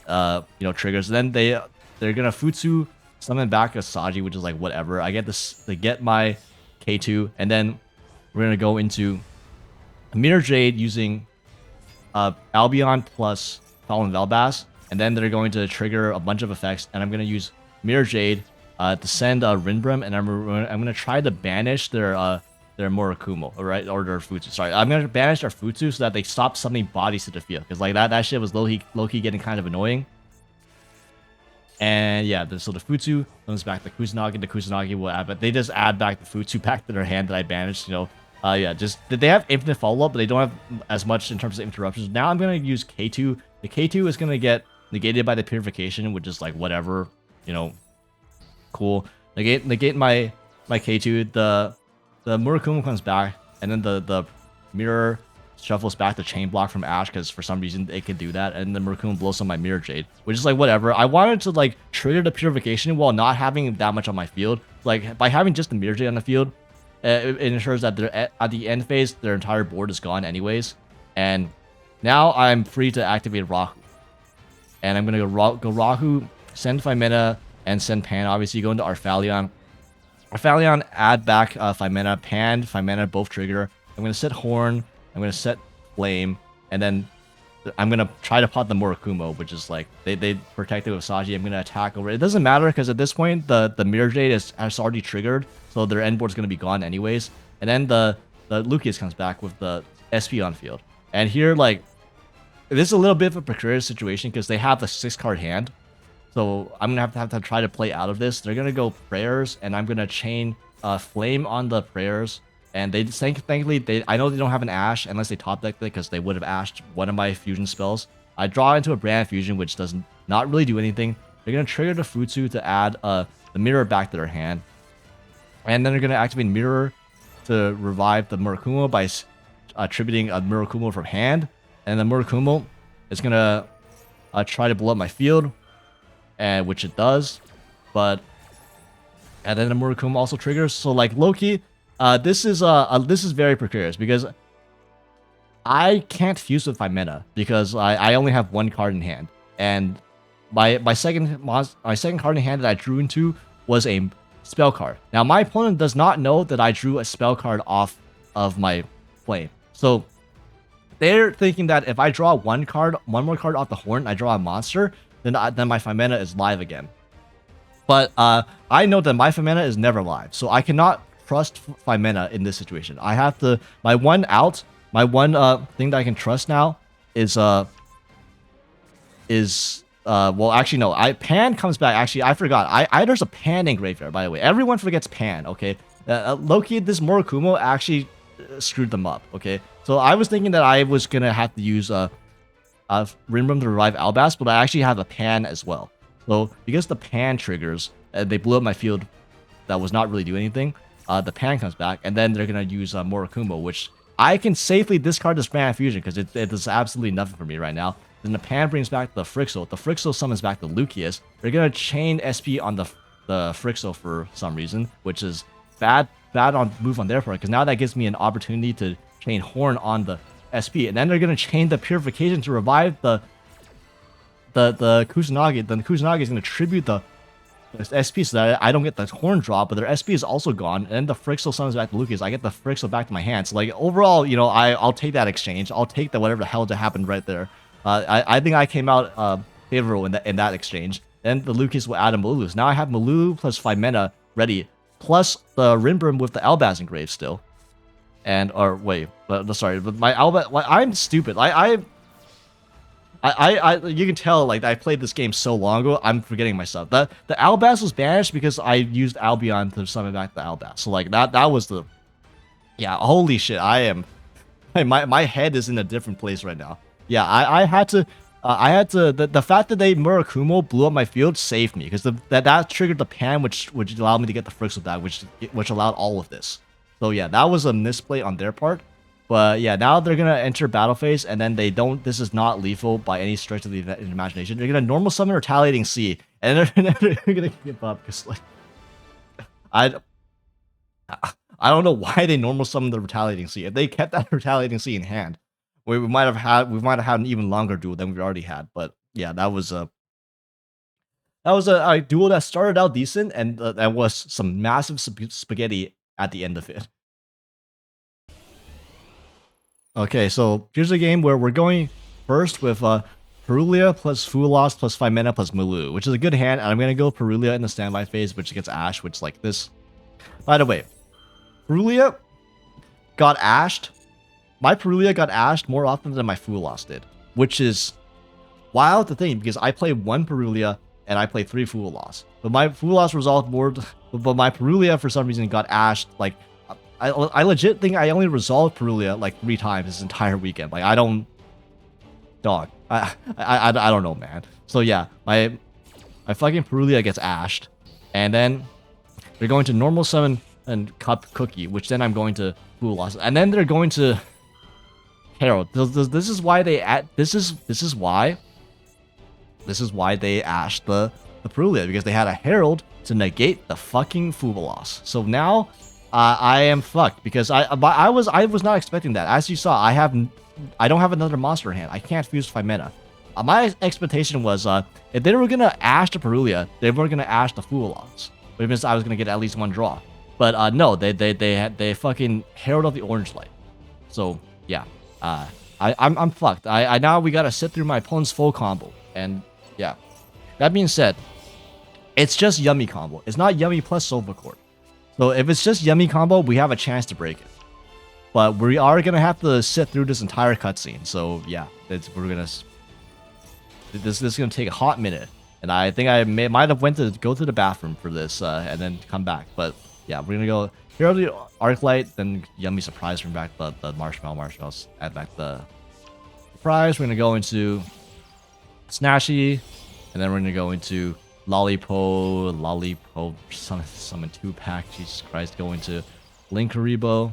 you know, triggers. Then they're gonna Futsu summon back a Saji, which is like whatever. I get this. They get my K2, and then we're gonna go into Mirror Jade using Albion plus Fallen Velbas, and then they're going to trigger a bunch of effects. And I'm gonna use Mirror Jade to send Rinbrim, and I'm gonna try to banish their Murakumo, right? Or their Futsu. Sorry, I'm gonna banish their Futsu so that they stop summoning bodies to the field. Because like that shit was low-key getting kind of annoying. And yeah, so the Futsu comes back to Kusanagi. The Kusanagi will add, but they just add back the Futsu back to their hand that I banished, you know. Yeah, just they have infinite follow-up, but they don't have as much in terms of interruptions. Now I'm gonna use K2. The K2 is gonna get negated by the Purification, which is like whatever, you know, cool. Negate my K2. The Murakumo comes back, and then the Mirror shuffles back the Chain Block from Ash, because for some reason it can do that, and the Murakumo blows on my Mirror Jade, which is like whatever. I wanted to like trigger the Purification while not having that much on my field. Like by having just the Mirror Jade on the field, it ensures that they're at the end phase, their entire board is gone anyways. And now I'm free to activate Rahu, and I'm gonna go Rahu, send 5 mana, and send Pan. Obviously, go into Arphalion. Arphalion, add back 5 mana, Pan, 5 mana, both trigger. I'm going to set Horn, I'm going to set Flame, and then I'm going to try to pot the Murakumo, which is like, they protect it with Saji. I'm going to attack over it. It doesn't matter, because at this point, the Mirror Jade has already triggered, so their end board's going to be gone anyways. And then the Lucius comes back with the SP on field. And here, like, this is a little bit of a precarious situation, because they have a 6-card hand. So I'm gonna have to try to play out of this. They're gonna go Prayers, and I'm gonna chain Flame on the Prayers. And they thankfully I know they don't have an Ash unless they top deck it, because they would have ashed one of my fusion spells. I draw into a Brand Fusion, which does not really do anything. They're gonna trigger the Futsu to add the Mirror back to their hand, and then they're gonna activate Mirror to revive the Murakumo by attributing a Murakumo from hand. And the Murakumo is gonna try to blow up my field. And which it does, and then the Murakumo also triggers. So like Loki, this is very precarious, because I can't fuse with 5 mana because I only have 1 card in hand, and my second card in hand that I drew into was a spell card. Now my opponent does not know that I drew a spell card off of my Flame, so they're thinking that if I draw one more card off the Horn, I draw a monster. Then my 5 mana is live again. But I know that my 5 mana is never live, so I cannot trust 5 mana in this situation. I have to, my one thing that I can trust now is well, actually no, Pan comes back. Actually, I forgot. There's a Pan in graveyard, by the way. Everyone forgets Pan, okay? Loki, this Murakumo actually screwed them up, okay? So I was thinking that I was gonna have to use Rinbrim to revive Albas, but I actually have a Pan as well. So because the Pan triggers, they blew up my field that was not really doing anything. The Pan comes back, and then they're gonna use Murakumo, which I can safely discard this Brand Fusion, because it does absolutely nothing for me right now. Then the Pan brings back the Frixel. The Frixel summons back the Lucius. They're gonna chain SP on the Frixel for some reason, which is bad bad on move on their part, because now that gives me an opportunity to chain Horn on the SP, and then they're gonna chain the Purification to revive the Kusanagi. Then the Kusanagi is gonna tribute the SP so that I don't get the Horn drop, but their SP is also gone, and then the Frixel summons back to Lucas. I get the Frixel back to my hand. So like overall, you know, I'll take that exchange. I'll take the whatever the hell that happened right there. I think I came out favorable in that exchange. Then the Lucas will add a Malulu. So now I have Malulu plus 5 mana ready, plus the Rinbrim with the Albaz engraved still. And or wait, but sorry, but my Albaz. Well, I'm stupid. You can tell like I played this game so long ago. I'm forgetting myself. The Albaz was banished because I used Albion to summon back the Albaz. So like that was the, yeah. Holy shit! I am, my head is in a different place right now. Yeah, I had to. The fact that they Murakumo blew up my field saved me, because that triggered the pan, which allowed me to get the Frixel back, which allowed all of this. So yeah, that was a misplay on their part. But yeah, now they're gonna enter battle phase, and then they don't. This is not lethal by any stretch of the imagination. They're gonna normal summon Retaliating Sea, and they're gonna give up because like I don't know why they normal summoned the Retaliating Sea. If they kept that Retaliating Sea in hand, we might have had an even longer duel than we already had. But yeah, that was a duel that started out decent, and that was some massive spaghetti at the end of it. Okay, so here's a game where we're going first with Perulia plus Fulos plus 5 mana plus Mulu, which is a good hand, and I'm going to go Perulia in the standby phase, which gets Ash, which like this. By the way, Perulia got ashed. My Perulia got ashed more often than my Fulos did, which is wild to think, because I play 1 Perulia and I play 3 Fulos. But my Fulos resolved more, but my Perulia for some reason got ashed like, I legit think I only resolved Perulia like 3 times this entire weekend. Like I don't know, man. So yeah, my fucking Perulia gets ashed, and then they're going to normal summon and cup Cookie, which then I'm going to Fulos, and then they're going to Herald. This is why they this is why they ashed the Perulia, because they had a Herald to negate the fucking Fulos. So now I am fucked, because I was not expecting that. As you saw, I don't have another monster in hand. I can't fuse 5 mana. My expectation was if they were gonna ash the Perulia, they were gonna ash the Fulos, which means I was gonna get at least 1 draw. But no, they fucking Herald of the Orange Light. So yeah, I'm fucked. I now we gotta sit through my opponent's full combo, and yeah. That being said, it's just Yummy combo. It's not Yummy plus Solfachord. So if it's just Yummy combo, we have a chance to break it. But we are gonna have to sit through this entire cutscene. So yeah, this is gonna take a hot minute, and I think I might have went to go to the bathroom for this and then come back. But yeah, we're gonna go here the Arclight, then Yummy surprise, bring back the marshmallows, add back the surprise. We're gonna go into Snashy, and then we're gonna go into Lollipop, summon 2-pack, Jesus Christ, go into Linkaribo,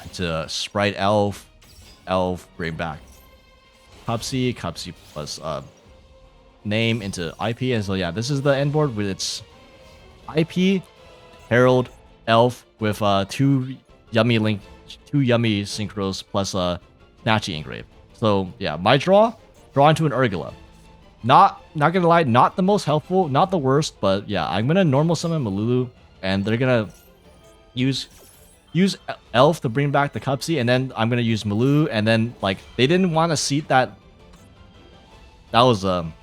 into Sprite Elf, bring back Cupsy plus name into IP, and so yeah, this is the end board with its IP, Herald, Elf with 2 Yummy synchros plus Snatchy engrave. So yeah, my draw into an Urgula. Not gonna lie, not the most helpful, not the worst, but yeah, I'm gonna normal summon Malulu, and they're gonna use Elf to bring back the Cupsy, and then I'm gonna use Malulu, and then like they didn't want to seat that. That was a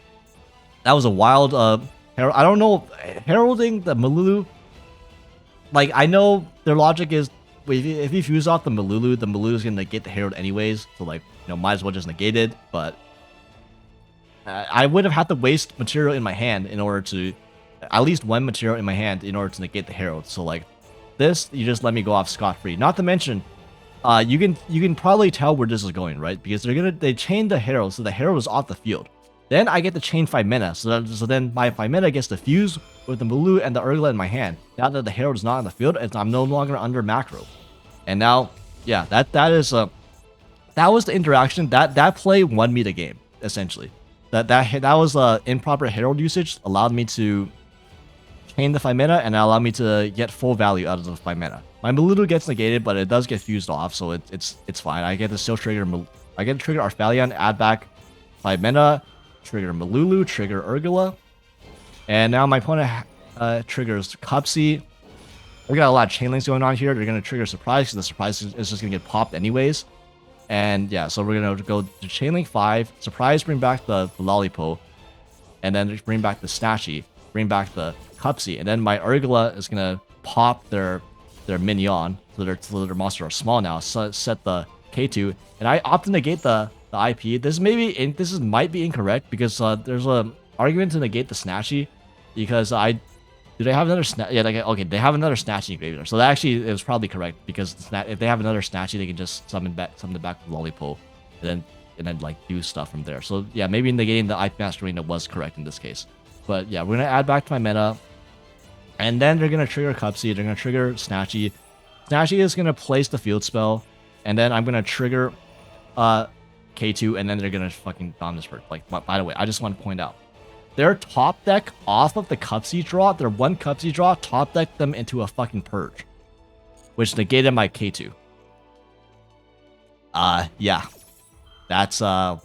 wild Herald. I don't know, heralding the Malulu. Like I know their logic is if you fuse off the Malulu is gonna negate the Herald anyways, so like might as well just negate it, but. I would have had to waste material in my hand in order to, at least 1 material in my hand in order to negate the Herald. So like this, you just let me go off scot-free. Not to mention, you can probably tell where this is going, right? Because they chain the Herald, so the Herald is off the field. Then I get to chain 5 mana, so then my 5 mana gets to fuse with the Malulu and the Urgula in my hand. Now that the Herald is not in the field, I'm no longer under macro. And now, yeah, that was the interaction. That play won me the game, essentially. That was improper Herald usage allowed me to chain the 5 mana and allow me to get full value out of the 5 mana. My Malulu gets negated, but it does get fused off, so it's fine. I get to still trigger. I get to trigger Arphalion, add back 5 mana, trigger Malulu, trigger Urgula, and now my opponent triggers Cupsy. We got a lot of chain links going on here. They're gonna trigger Surprise because the Surprise is just gonna get popped anyways. And yeah, so we're gonna go to chain link 5, Surprise, bring back the Lollipo, and then bring back the Snatchy, bring back the Cupsy, and then my Urgula is gonna pop their minion, so their monsters are small now. So set the K2, and I opt to negate the IP. This might be incorrect because there's a argument to negate the Snatchy because do they have another Snatchy? Yeah, okay, they have another Snatchy in graveyard, so that actually is probably correct because if they have another Snatchy, they can just summon it back with Lollipo, and then like do stuff from there. So yeah, maybe negating the IP Master Arena was correct in this case. But yeah, we're gonna add back to my mana. And then they're gonna trigger Cupsy, they're gonna trigger Snatchy. Snatchy is gonna place the field spell, and then I'm gonna trigger K2, and then they're gonna fucking Dom this bird. Like, by the way, I just want to point out, their top deck off of the Cupsy draw, their one Cupsy draw, top decked them into a fucking purge, which negated my K2. Yeah. That's a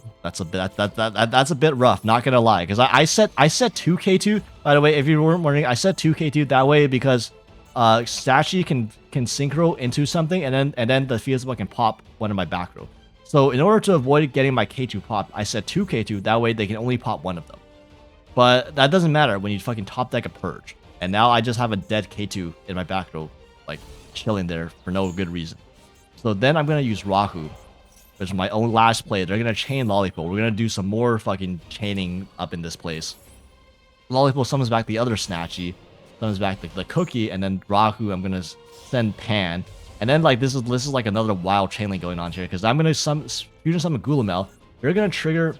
bit rough, not gonna lie, because I set 2 K2. By the way, if you weren't wondering, I set 2 K2 that way because Snatchy can synchro into something, and then the field spell can pop one of my back row. So in order to avoid getting my K2 popped, I set 2 K2. That way they can only pop one of them. But that doesn't matter when you fucking top deck a purge. And now I just have a dead K2 in my back row, like chilling there for no good reason. So then I'm gonna use Rahu. Which is my own last play. They're gonna chain Lollipo. We're gonna do some more fucking chaining up in this place. Lollipo summons back the other Snatchy, summons back the Cookie, and then Rahu. I'm gonna send Pan, and then like this is like another wild chain link going on here because I'm gonna fusion summon Gulamel. They're gonna trigger.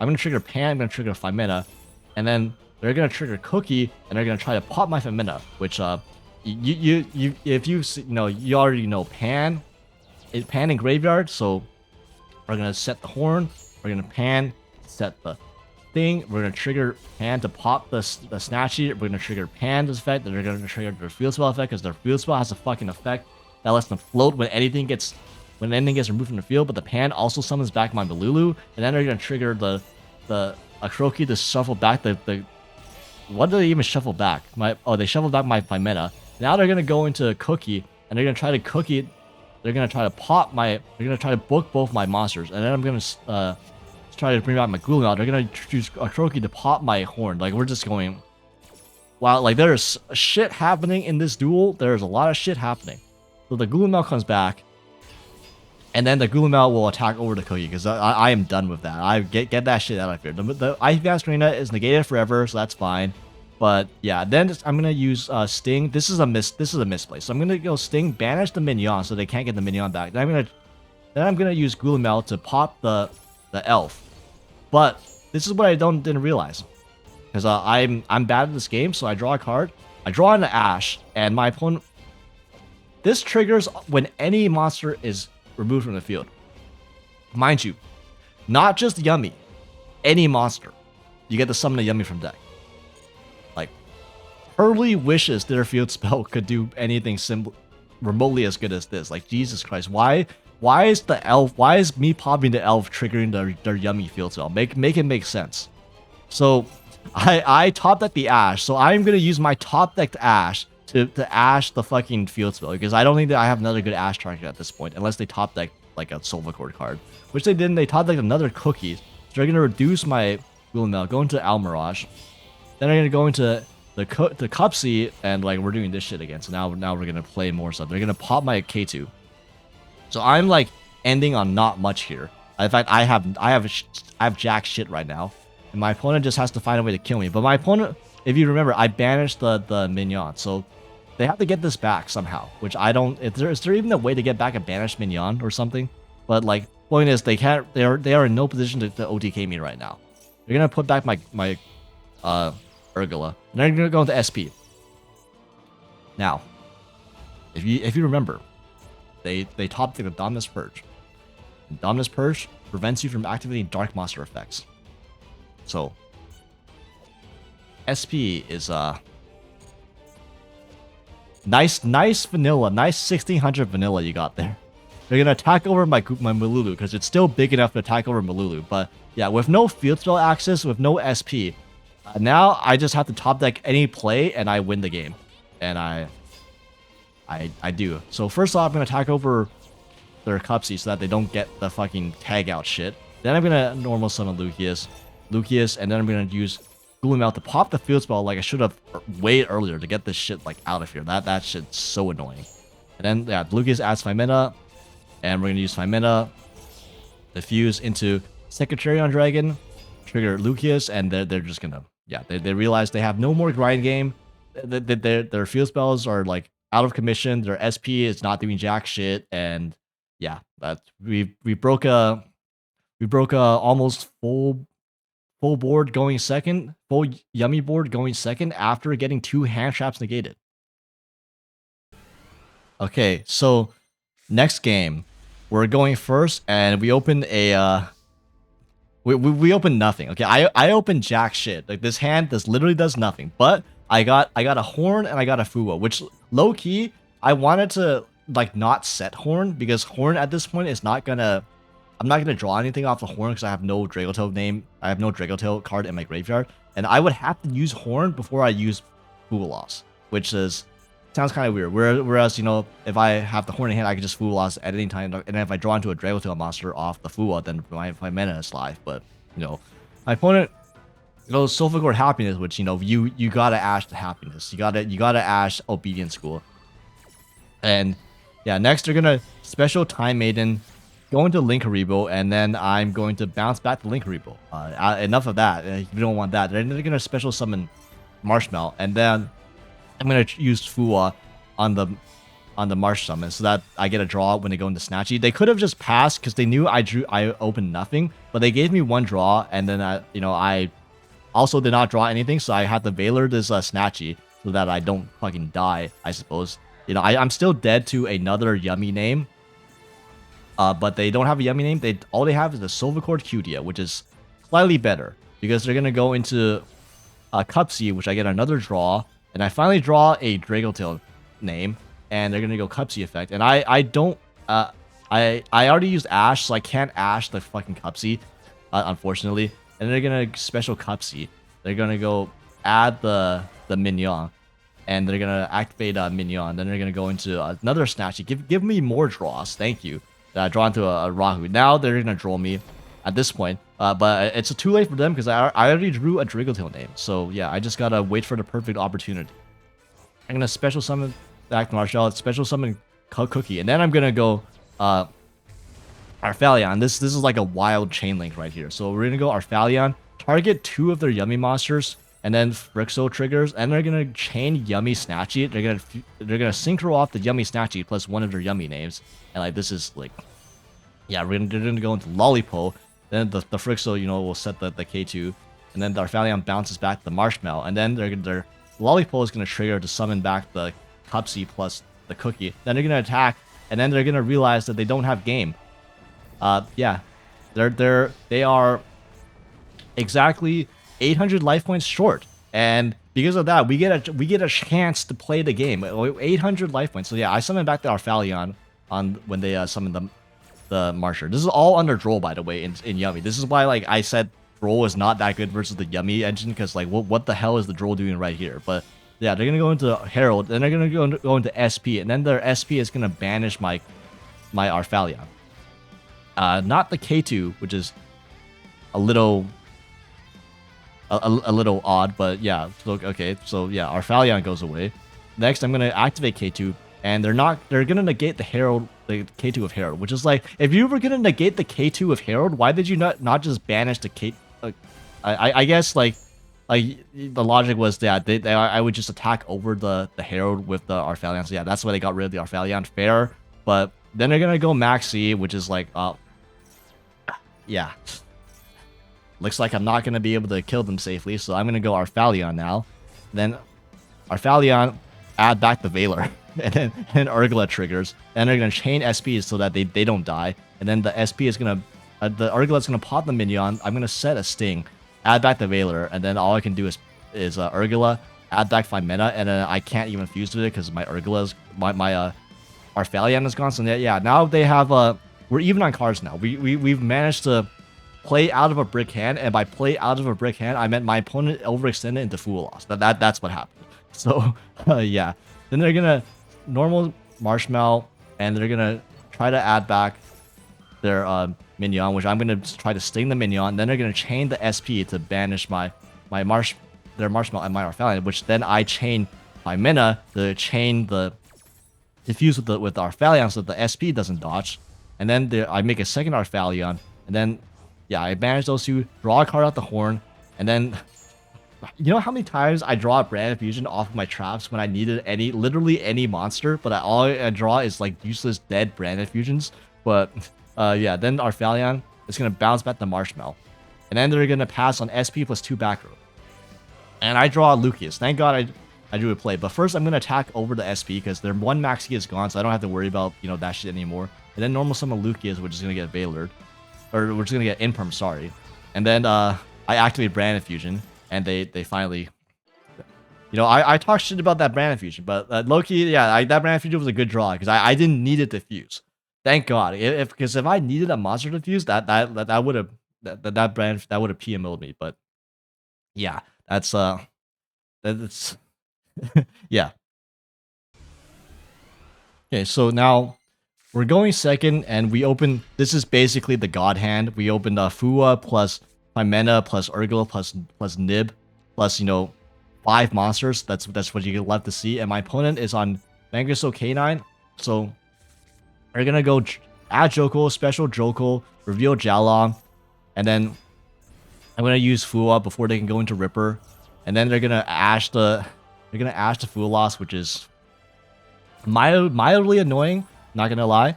I'm gonna trigger Pan. I'm gonna trigger 5 mana, and then they're gonna trigger Cookie, and they're gonna try to pop my 5 mana. Which if you already know Pan in graveyard, so. We're gonna set the horn. We're gonna pan, set the thing. We're gonna trigger pan to pop the Snatchy. We're gonna trigger Pan's effect. Then we're gonna trigger their field spell effect because their field spell has a fucking effect that lets them float when anything gets removed from the field. But the pan also summons back my Malulu, and then they're gonna trigger the Akroki to shuffle back the. What do they even shuffle back? They shuffle back my 5 mana. Now they're gonna go into Cookie, and they're gonna try to Cookie. They're gonna try to pop my. They're gonna try to book both my monsters, and then I'm gonna try to bring back my Gulamel. They're gonna choose a Croaky to pop my horn. Like we're just going. Wow, like there's shit happening in this duel. There's a lot of shit happening. So the Gulamel comes back, and then the Gulamel will attack over the Cookie because I am done with that. I get that shit out of here. The Ice Master Arena is negated forever, so that's fine. But yeah, then I'm gonna use Sting. This is a misplay. So I'm gonna go Sting, banish the minion so they can't get the minion back. Then I'm gonna use Gulamel to pop the elf. But this is what I didn't realize, because I'm bad at this game. So I draw a card. I draw an Ash, and my opponent. This triggers when any monster is removed from the field. Mind you, not just Yummy, any monster. You get to summon a Yummy from deck. Hurley wishes their field spell could do anything remotely as good as this. Like, Jesus Christ, why is the elf? Why is me popping the elf triggering their Yummy field spell? Make it make sense. So I top decked the Ash, so I'm gonna use my top decked Ash to Ash the fucking field spell because I don't think that I have another good Ash target at this point unless they top deck like a Solfachord card, which they didn't. They top decked another Cookie, so they're gonna reduce my Gulamel, go into Almirage, then they're gonna go into the Cupsy, and like we're doing this shit again. So now we're gonna play more stuff. They're gonna pop my K2. So I'm like ending on not much here. In fact, I have jack shit right now, and my opponent just has to find a way to kill me. But my opponent, if you remember, I banished the minion, so they have to get this back somehow. Which I don't. Is there even a way to get back a banished minion or something? But like, point is they can't. They are in no position to OTK me right now. They're gonna put back my Urgula. And then you're gonna go into SP. Now, if you remember, they top the Dominus Purge. And Dominus Purge prevents you from activating Dark Monster effects. So SP is Nice vanilla. Nice 1600 vanilla you got there. They're gonna attack over my Malulu because it's still big enough to attack over Malulu. But yeah, with no field spell access, with no SP, now I just have to top deck any play and I win the game. And I do. So first off, I'm gonna attack over their Cupsy so that they don't get the fucking tag out shit. Then I'm gonna normal summon Lucius, and then I'm gonna use Gloom out to pop the field spell like I should have way earlier to get this shit like out of here. That shit's so annoying. And then yeah, Lucius adds 5 mana, and we're gonna use 5 mana, diffuse into Secretary on Dragon, trigger Lucius, and they're just gonna they realize they have no more grind game. Their field spells are like out of commission. Their SP is not doing jack shit, and yeah, that we broke a almost full board going second, full Yummy board going second after getting 2 hand traps negated. Okay, so next game, we're going first, and we opened a we opened nothing. Okay, I opened jack shit. Like this hand literally does nothing. But I got a horn and I got a Fuwa, which low key I wanted to like not set horn because horn at this point is not gonna. I'm not gonna draw anything off the horn because I have no Dracotail name. I have no Dracotail card in my graveyard, and I would have to use horn before I use Fuwa Loss, which is sounds kind of weird. Whereas you know if I have the horn in hand, I can just Fuwa Loss at any time, and if I draw into a Dracotail monster off the Fuwa, then my mana is live. But you know, my opponent goes Solfachord Happiness, which you know you gotta Ash the Happiness. You gotta Ash Obedience School, and yeah, next they're gonna special Time Maiden. Going to Link Haribo, and then I'm going to bounce back to Link Haribo. Enough of that. You don't want that. Then they're going to special summon Marshmallow, and then I'm going to use Fuwa on the Marsh summon so that I get a draw when they go into Snatchy. They could have just passed because they knew I opened nothing, but they gave me 1 draw, and then I also did not draw anything, so I had to Valor this Snatchy so that I don't fucking die, I suppose. You know, I'm still dead to another Yummy name. But they don't have a Yummy name. All they have is the Solfachord Cutia, which is slightly better because they're gonna go into Cupsy, which I get another draw, and I finally draw a Dracotail name, and they're gonna go Cupsy effect, and I don't I already used Ash, so I can't Ash the fucking Cupsy, unfortunately, and they're gonna special Cupsy. They're gonna go add the Mignon, and they're gonna activate Mignon. Then they're gonna go into another Snatchy. Give me more draws, thank you. Draw into a Rahu. Now they're gonna draw me at this point, but it's too late for them because I already drew a Dracotail name. So yeah, I just gotta wait for the perfect opportunity. I'm gonna special summon back Marshall, special summon Cookie, and then I'm gonna go Arphalion. This is like a wild chain link right here. So we're gonna go Arphalion, target 2 of their Yummy monsters, and then Frixo triggers, and they're gonna chain Yummy Snatchy. They're gonna synchro off the Yummy Snatchy plus 1 of their Yummy names, and like this is like, yeah, they're gonna go into Lollipo. Then the Frixo, you know, will set the K2, and then the Arphalion bounces back the Marshmallow, and then their Lollipo is gonna trigger to summon back the Cupsy plus the Cookie. Then they're gonna attack, and then they're gonna realize that they don't have game. Yeah, they are exactly 800 life points short, and because of that, we get a chance to play the game. 800 life points. So yeah, I summon back the Arphalion on when they summon the Marsher. This is all under Droll, by the way, in Yummy. This is why like I said Droll is not that good versus the Yummy engine, because like what the hell is the Droll doing right here? But yeah, they're gonna go into Herald, then they're gonna go into SP, and then their SP is gonna banish my Arphalion. Not the K2, which is a little odd, but yeah. So okay, so yeah, Arphalion goes away. Next, I'm gonna activate K2, and they're gonna negate the Herald, the K2 of Herald, which is like, if you were gonna negate the K2 of Herald, why did you not just banish the K? I guess like the logic was that I would just attack over the Herald with the Arphalion. So yeah, that's why they got rid of the Arphalion. Fair, but then they're gonna go Maxi, which is like yeah. Looks like I'm not going to be able to kill them safely, so I'm going to go Arphalion now. Then Arphalion, add back the Valor, and then Urgla triggers. And they're going to chain SPs so that they don't die. And then the SP is going to... the Urgla's going to pop the Minion. I'm going to set a Sting, add back the Valor, and then all I can do is Urgla, add back 5 mana, and then I can't even fuse with it because my Urgula's my Arphalion is gone. So yeah, now they have we're even on cards now. We've managed to play out of a brick hand, and by play out of a brick hand, I meant my opponent overextended into Fool Loss. That's what happened. So yeah, then they're gonna normal Marshmallow, and they're gonna try to add back their minion, which I'm gonna try to sting the minion. Then they're gonna chain the SP to banish their Marshmallow and my Arphalion, which then I chain my mana to chain the diffuse with the Arphalion so that the SP doesn't dodge. And then I make a second Arphalion, and then yeah, I banish those two, draw a card out the horn, and then you know how many times I draw a Branded Fusion off of my traps when I needed literally any monster, but all I draw is like useless dead Branded Fusions. But yeah, then Arphalion is gonna bounce back the Marshmallow, and then they're gonna pass on SP plus 2 back row. And I draw Lucius. Thank God I drew a play. But first I'm gonna attack over the SP because their one max key is gone, so I don't have to worry about that shit anymore. And then normal summon Lucius, which is gonna get Veilered. Or we're just gonna get Imperm, sorry. And then I activate Branded Fusion, and they finally, I talked shit about that Branded Fusion, but low-key, yeah, that Branded Fusion was a good draw because I didn't need it to fuse. Thank God, because if I needed a monster to fuse, that would have PMO'd me. But yeah, that's yeah. Okay, so now we're going second, and we open. This is basically the God hand. We opened Fua plus Pimena plus Urgula plus Nib plus 5 monsters. That's what you get left to see. And my opponent is on Vanquish Soul K9, so we're gonna go add Joko, special Joko, reveal Jalon, and then I'm gonna use Fua before they can go into Ripper, and then they're gonna ash the Fool Loss, which is mildly annoying. Not gonna lie.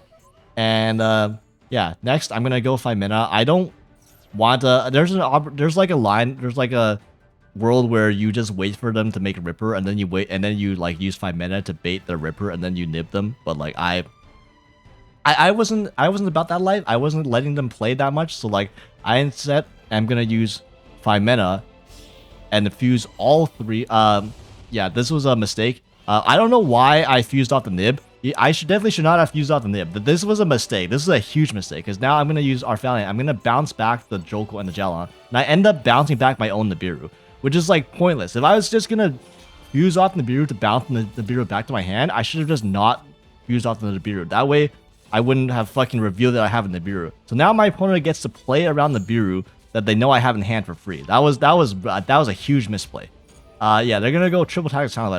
And yeah, next I'm gonna go 5 mana. I don't want to. There's like a world where you just wait for them to make a Ripper, and then you wait, and then you like use 5 mana to bait the Ripper, and then you nib them. But like I wasn't about that life. I wasn't letting them play that much. So like I instead am gonna use 5 mana and fuse all 3. Yeah, this was a mistake. I don't know why I fused off the nib. I definitely should not have fused off the nib. This was a mistake. This is a huge mistake because now I'm going to use Arphalion. I'm going to bounce back the Joko and the Jalon, and I end up bouncing back my own Nibiru, which is like pointless. If I was just going to fuse off Nibiru to bounce the Nibiru back to my hand, I should have just not fused off the Nibiru. That way, I wouldn't have fucking revealed that I have a Nibiru. So now my opponent gets to play around Nibiru that they know I have in hand for free. That was a huge misplay. Yeah, they're going to go triple tactics channel, by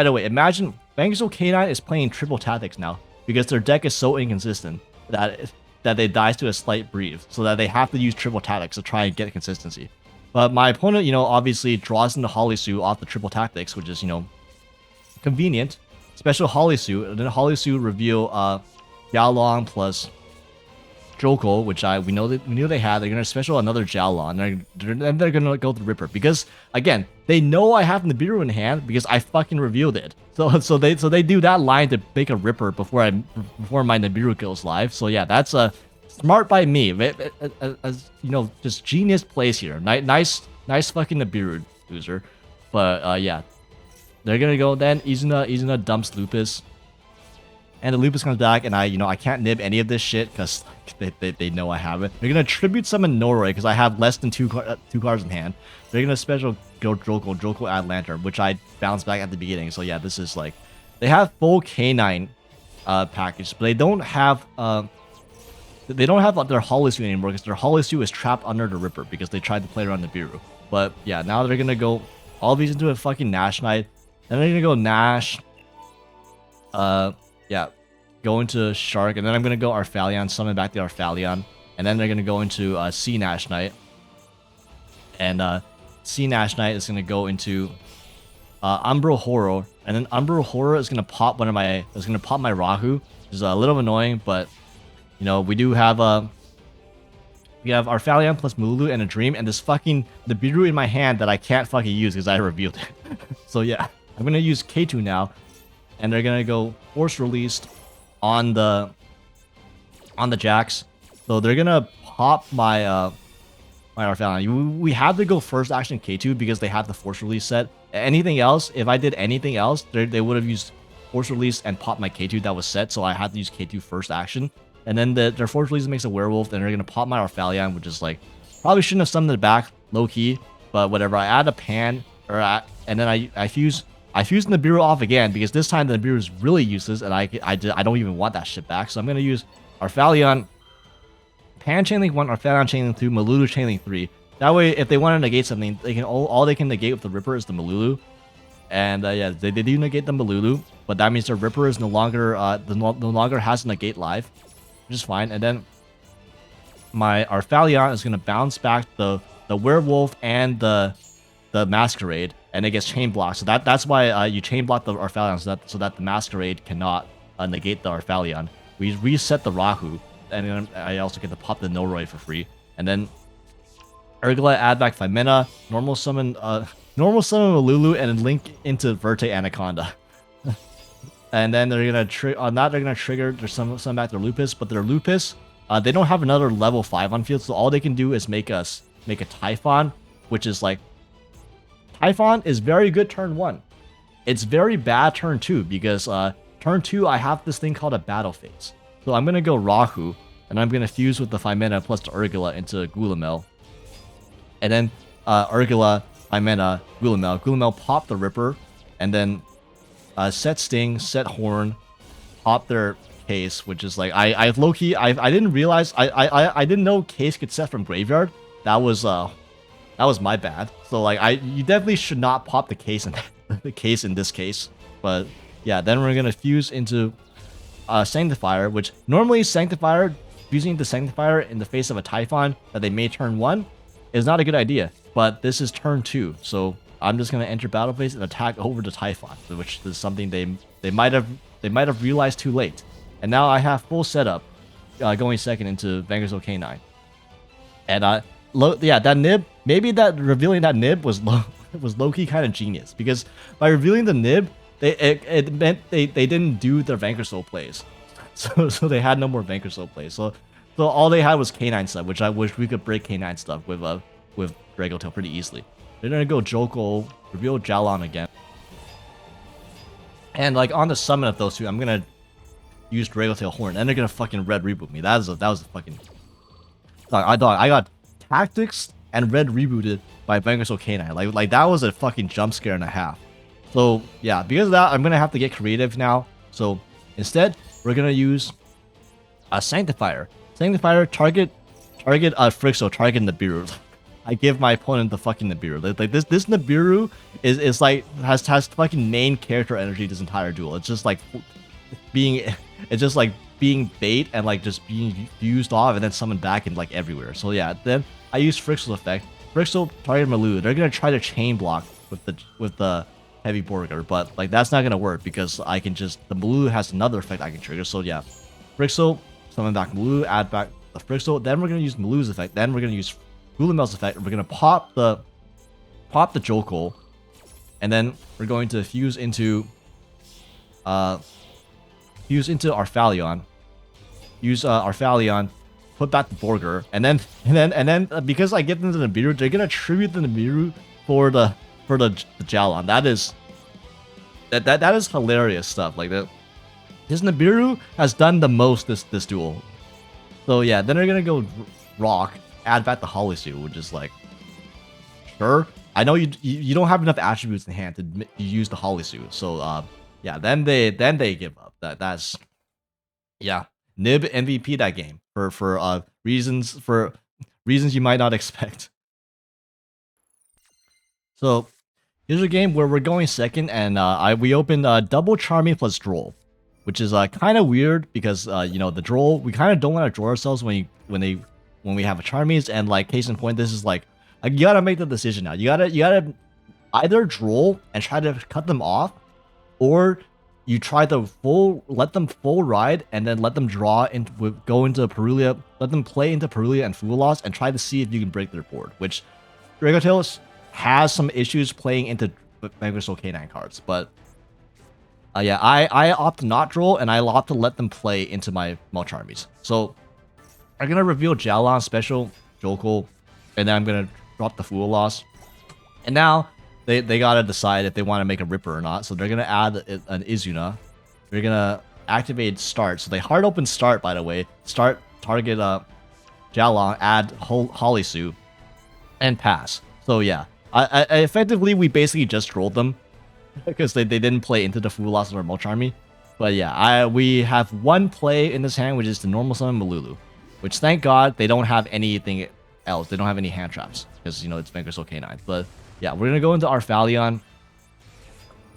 the way. Imagine Vanquish Soul K9 is playing triple tactics now because their deck is so inconsistent that they dies to a slight breathe, so that they have to use triple tactics to try and get consistency. But my opponent, obviously draws into Holisu off the triple tactics, which is, convenient. Special Holisu, and then Holisu reveal Jalon plus Joko, which we knew they had. They're gonna special another Jalon, and they're gonna go to Ripper because again they know I have Nibiru in hand because I fucking revealed it. So they do that line to make a Ripper before my Nibiru goes live. So yeah, that's smart by me. As just genius plays here. Nice fucking Nibiru user. But yeah, they're gonna go then. Izuna dumps Lupus. And the Lupus comes back, and I can't nib any of this shit because they know I have it. They're gonna tribute summon Noroi because I have less than two cards in hand. They're gonna special go Joko add Lantern, which I bounced back at the beginning. So yeah, this is like they have full K9 package, but they don't have their Holisu anymore because their Holisu is trapped under the Ripper because they tried to play around the Nibiru. But yeah, now they're gonna go all these into a fucking Nash Knight. Then they're gonna go Nash. Yeah, go into Shark, and then I'm going to go Arphalion, summon back the Arphalion, and then they're going to go into C Nash Knight, and C Nash Knight is going to go into Umbral Horror, and then Umbral Horror is going to pop my Rahu, which is a little annoying, but we do have we have Arphalion plus Mulu and a Dream, and this fucking Nibiru in my hand that I can't fucking use because I revealed it. So yeah, I'm going to use K2 now. And they're gonna go force released on the Jax. So they're gonna pop my my Arphalion. We have to go first action K2 because they have the force release set. Anything else, if I did anything else, they would have used Force Release and popped my K2 that was set, so I had to use K2 first action. And then their Force Release makes a werewolf, and they're gonna pop my Arphalion, which is like probably shouldn't have summoned it back low key, but whatever. I add a Pan, and then I fuse Nibiru off again because this time the Nibiru is really useless, and I don't even want that shit back. So I'm gonna use Arphalion, Pan Chainlink 1, Arphalion Chainlink 2, Malulu Chainlink 3. That way, if they want to negate something, they can all they can negate with the Ripper is the Malulu. And yeah, they do negate the Malulu, but that means their Ripper is no longer has a negate live, which is fine. And then my Arphalion is gonna bounce back the werewolf and the masquerade, and it gets chain blocked. So that's why you chain block the Arphalion so that the masquerade cannot negate the Arphalion. We reset the Rahu, and then I also get to pop the Noroi for free. And then Urgla, add back 5 mana, normal summon Malulu, and then link into Verte Anaconda. And then they're gonna trigger their summon back their Lupus, but their Lupus, they don't have another level 5 on field, so all they can do is make a Typhon, which is like, Typhon is very good turn 1. It's very bad turn 2 because turn 2 I have this thing called a Battle Phase. So I'm gonna go Rahu, and I'm gonna fuse with the 5 mana plus the Urgula into Gulamel. And then Urgula, 5 mana, Gulamel. Gulamel pop the Ripper, and then set Sting, set Horn, pop their Case, which is like I low-key I didn't realize I didn't know Case could set from graveyard. That was my bad. So like you definitely should not pop the Case in the Case in this case. But yeah, then we're gonna fuse into Sanctifier, which normally Sanctifier, fusing into Sanctifier in the face of a Typhon that they made turn 1 is not a good idea. But this is turn 2, so I'm just gonna enter battle phase and attack over the Typhon, which is something they might have realized too late. And now I have full setup going second into Vanquish Soul K9. And yeah, that nib, maybe that revealing that nib was low-key kind of genius, because by revealing the nib, it meant they didn't do their Vanquish Soul plays, so they had no more Vanquish Soul plays. So all they had was K9 stuff, which I wish we could break K9 stuff with Dracotail pretty easily. They're gonna go Joko, reveal Jalon again, and like on the summon of those two, I'm gonna use Dracotail Horn, and they're gonna fucking red reboot me. That was a fucking I got tactics and red rebooted by Vanquish Soul K9. Like that was a fucking jump scare and a half. So yeah, because of that, I'm gonna have to get creative now. So instead, we're gonna use a Sanctifier. Sanctifier, target Frixo, target Nibiru. I give my opponent the fucking Nibiru. Like this Nibiru is like has fucking main character energy this entire duel. It's just like being bait and like just being used off and then summoned back and like everywhere. So yeah, then I use Frixel's effect. Frixel, target Malulu. They're gonna try to chain block with the heavy Borger, but like that's not gonna work because I can just, the Malulu has another effect I can trigger. So yeah, Frixel, summon back Malulu, add back the Frixel. Then we're gonna use Malulu's effect. Then we're gonna use Gulamel's effect. We're gonna pop the Jokol, and then we're going to fuse into Arphalion. Use Arphalion, put back the Borger, and then because I get them to the Nibiru, they're gonna tribute the Nibiru for the Jalon. That is hilarious stuff. Like that, this Nibiru has done the most this duel. So yeah, then they're gonna go Rock, add back the Holy Suit, which is like, sure. I know you don't have enough attributes in hand to use the Holy Suit. So yeah, then they give up. That's yeah, Nib MVP that game for reasons you might not expect. So here's a game where we're going second, and we opened double Charming plus Droll, which is kind of weird because you know, the Droll, we kind of don't want to draw ourselves when we have a Charmies, and like case in point, this is like you gotta make the decision now. You gotta either Droll and try to cut them off, or you try to let them full ride and then let them draw into go into Perulia, let them play into Perulia and Fool Loss, and try to see if you can break their board. Which Dracotail has some issues playing into Vanquish Soul K9 cards, but yeah, I opt to not Droll, and I opt to let them play into my Malcharmies. So I'm gonna reveal Jalon special, Jokol, and then I'm gonna drop the Fool Loss. And now they gotta decide if they want to make a Ripper or not. So they're gonna add an Izuna. They're gonna activate start. So they hard open start, by the way. Start target Jialong, add Holisu, and pass. So yeah, I effectively we basically just trolled them because they didn't play into the full loss of our Mulch Army. But yeah, we have one play in this hand, which is the normal summon Malulu, which thank God they don't have anything else. They don't have any hand traps because, you know, it's Vanquish Soul K9. But yeah, we're gonna go into our Phalion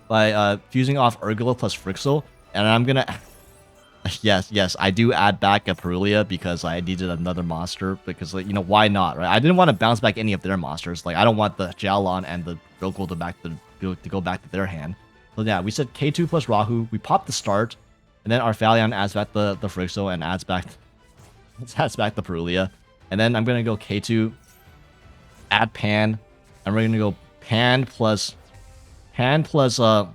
by fusing off Urgula plus Frixel, and I'm gonna yes, I do add back a Perulia because I needed another monster because, like, you know, why not, right? I didn't want to bounce back any of their monsters. Like, I don't want the Jialon and the Droko to go back to their hand. So yeah, we said K2 plus Rahu. We popped the start, and then our Phalion adds back the Frixel and adds back the Perulia. And then I'm gonna go K2, add Pan, and we're gonna go Pan plus our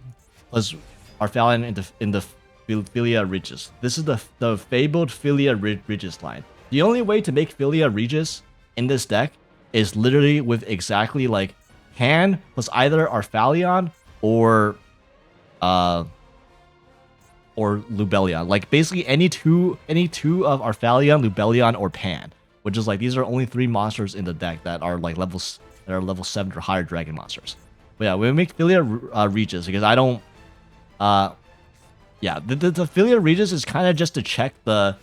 Phalion in the Philia Regis. This is the fabled Philia Regis line. The only way to make Philia Regis in this deck is literally with exactly like Pan plus either our Phalion or Lubellion. Like basically any two of our Phalion, Lubellion, or Pan. Which is like these are only 3 monsters in the deck that are like level 7 or higher dragon monsters. But yeah, we make Philia Regis because I don't yeah, the Philia Regis is kind of just to check the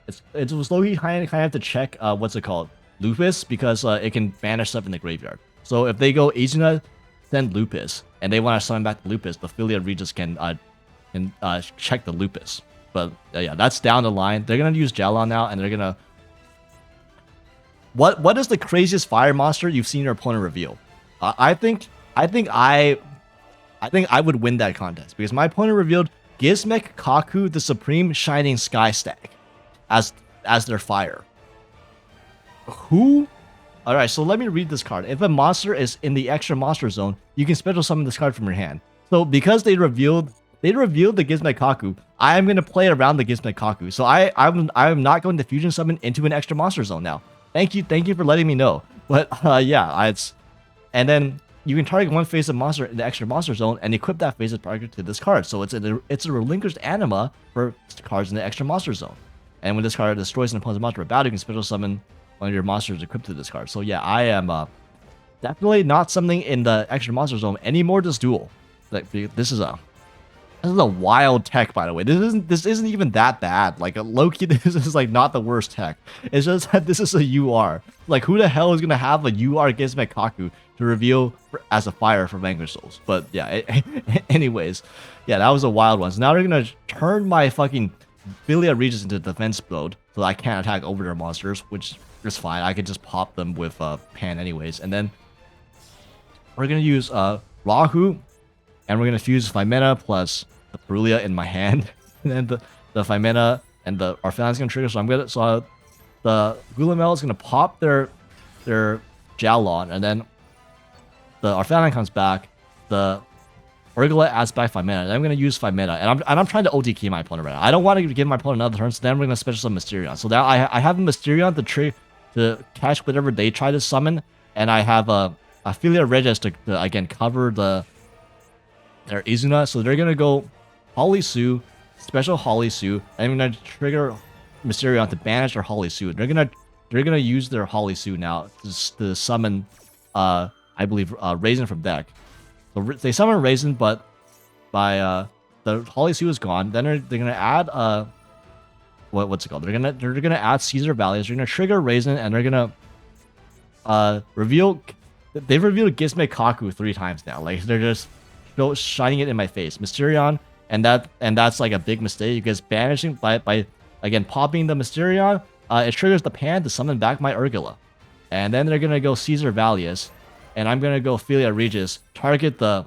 it's slowly kind of to check what's it called? Lupus, because it can banish stuff in the graveyard. So if they go Izuna, then Lupus, and they want to summon back the Lupus, the Philia Regis can check the Lupus. But yeah, that's down the line. They're gonna use Jialon now, and they're gonna what is the craziest fire monster you've seen your opponent reveal? I think I would win that contest because my opponent revealed Gizmek Kaku, the Supreme Shining Sky Stag, as their fire. Who? Alright, so let me read this card. If a monster is in the extra monster zone, you can special summon this card from your hand. So because they revealed the Gizmek Kaku, I am going to play around the Gizmek Kaku. So I'm not going to fusion summon into an extra monster zone now. Thank you for letting me know. But yeah, and then you can target one face of monster in the extra monster zone and equip that face of target to this card. So it's a relinquished anima for cards in the extra monster zone. And when this card destroys an opponent's monster battle, you can special summon one of your monsters equipped to this card. So yeah, I am definitely not something in the extra monster zone anymore. This duel, like this is a wild tech, by the way. This isn't even that bad. Like low-key, this is like not the worst tech. It's just that this is a UR. Like who the hell is gonna have a UR Gizmek Kaku to reveal as a fire for Vanquish Souls? But yeah, anyways, yeah, that was a wild one. So now they're gonna turn my fucking Philia Regis into defense mode, so I can't attack over their monsters, which is fine. I could just pop them with Pan anyways. And then we're gonna use Rahu, and we're gonna fuse 5 mana plus the Perulia in my hand, and then the 5 mana and the Arphalion's gonna trigger. So the Gulamel is gonna pop their Jialon, and then the Arphalion comes back. The Urgula adds back 5 mana. And I'm gonna use 5 mana, and I'm trying to OT key my opponent right now. I don't want to give my opponent another turn, so then we're gonna special summon Mysterion. So now I have a Mysterion to catch whatever they try to summon, and I have a Philia Regis to again cover their Izuna. So they're gonna go Holisu, special Holisu, and I'm gonna trigger Mysterion to banish their Holisu. They're gonna use their Holisu now to summon I believe Raisin from deck. So they summon Raisin, but by the Holisu is gone. Then they're gonna add what's it called? They're gonna add Caesar Values. They're gonna trigger Raisin, and they're gonna reveal. They've revealed Gizmek Kaku 3 times now. Like they're just shining it in my face, Mysterion, and that's like a big mistake because banishing by again popping the Mysterion, it triggers the Pan to summon back my Urgula, and then they're gonna go Caesar Valius, and I'm gonna go Philia Regis, target the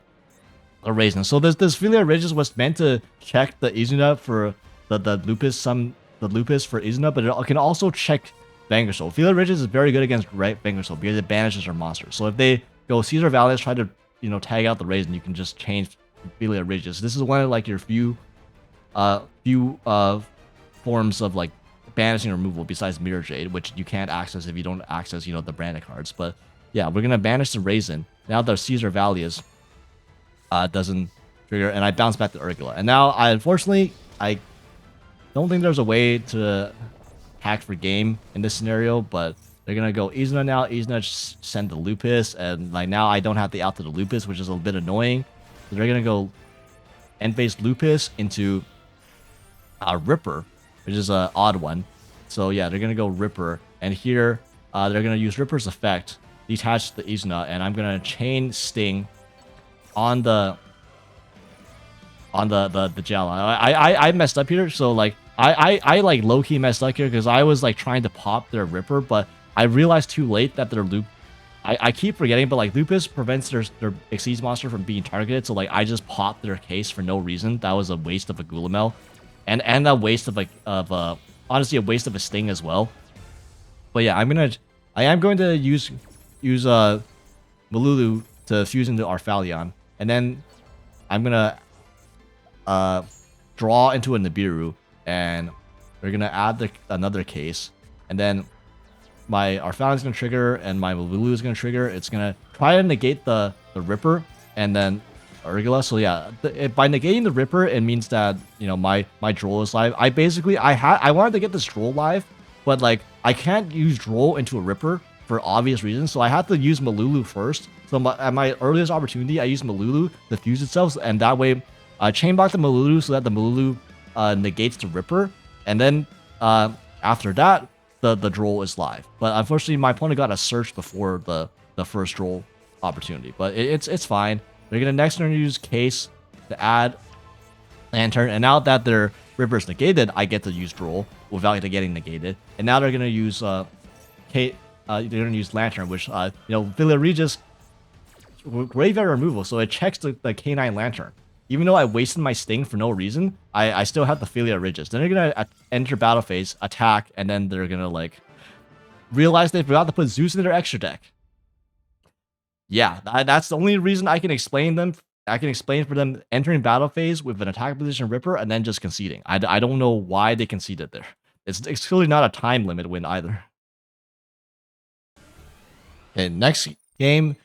Raisin. So this Philia Regis was meant to check the Izuna for the Lupus for Izuna, but it can also check Vanquish Soul. Philia Regis is very good against Vanquish Soul because it banishes her monsters. So if they go Caesar Valius, try to tag out the Raisin, you can just change Philia Regis. This is one of like your few forms of like banishing removal besides Mirror Jade, which you can't access if you don't access the branded cards. But yeah, we're gonna banish the Raisin. Now the Caesar Valius doesn't trigger, and I bounce back to Urgula. And now, unfortunately, I don't think there's a way to hack for game in this scenario, but they're gonna go Izuna now. Izuna send the Lupus, and like now I don't have the out to the Lupus, which is a bit annoying. So they're gonna go end phase Lupus into Ripper, which is an odd one. So yeah, they're gonna go Ripper, and here they're gonna use Ripper's effect, detach the Izuna, and I'm gonna chain Sting on the gel. I messed up here, so like I like low-key messed up here because I was like trying to pop their Ripper, but I realized too late that their loop. I keep forgetting, but like Lupus prevents their Exceeds monster from being targeted, so like I just popped their case for no reason. That was a waste of a Gulamel, and a waste of honestly a waste of a Sting as well. But yeah, I am going to use Malulu to fuse into Arphalion, and then I'm gonna draw into a Nibiru, and we're gonna add another case, and then my Arphalion is gonna trigger, and my Malulu is gonna trigger. It's gonna try to negate the Ripper, and then Urgula. So yeah, by negating the Ripper, it means that my Droll is live. I wanted to get this Droll live, but like I can't use Droll into a Ripper for obvious reasons, so I have to use Malulu first. So at my earliest opportunity, I use Malulu to fuse itself, and that way chain block the Malulu so that the Malulu negates the Ripper, and then after that, the Droll is live. But unfortunately, my opponent got a search before the first Droll opportunity. But it's fine. They're gonna next turn use Case to add Lantern, and now that their Ripper is negated, I get to use Droll without it getting negated. And now they're gonna use they're gonna use Lantern, which Filia Regis graveyard removal, so it checks the K9 Lantern. Even though I wasted my Sting for no reason, I still have the Filia Regis. Then they're gonna enter battle phase, attack, and then they're gonna like realize they forgot to put Zeus in their extra deck. Yeah, that's the only reason I can explain them. I can explain for them entering battle phase with an attack position Ripper and then just conceding. I don't know why they conceded there. It's clearly not a time limit win either. Okay, next game,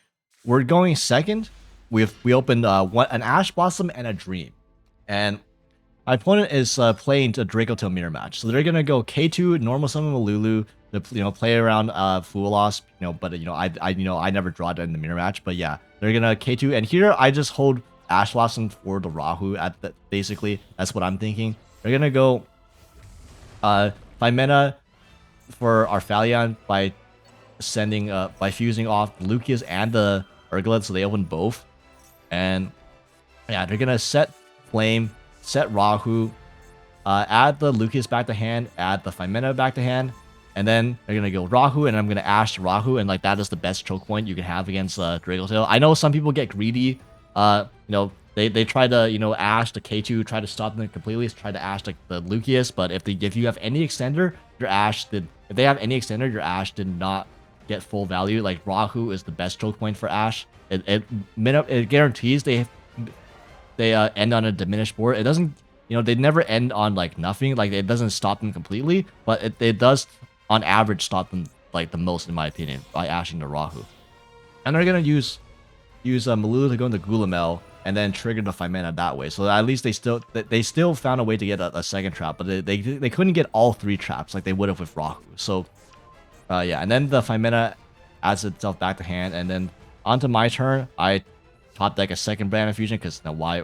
we're going second. We opened an Ash Blossom and a Dream, and my opponent is playing a Dracotail mirror match. So they're gonna go K2 normal summon Malulu to play around Fulos, but I never draw it in the mirror match. But yeah, they're gonna K2, and here I just hold Ash Blossom for the Rahu. Basically, that's what I'm thinking. They're gonna go Fimena for Arphalion by fusing off Lucius and the Urglet, so they open both. And yeah, they're gonna set Flame, set Rahu, add the Lucius back to hand, add the Fimena back to hand, and then they're gonna go Rahu, and I'm gonna Ash Rahu, and like that is the best choke point you can have against Dracotail. I know some people get greedy. They try to Ash the K2, try to stop them completely, try to Ash like the Lucius, but if you have any extender, your Ash did. If they have any extender, your Ash did not get full value. Like Rahu is the best choke point for Ash. It guarantees they end on a diminished board. It doesn't, they never end on like nothing. Like it doesn't stop them completely, but it does on average stop them like the most in my opinion by ashing the Rahu. And they're gonna use Malulu to go into Gulamel and then trigger the Fimena that way. So at least they still found a way to get a second trap, but they couldn't get all three traps like they would have with Rahu. So yeah, and then the Fimena adds itself back to hand, and then onto my turn, I top deck a second Brand Infusion, because now why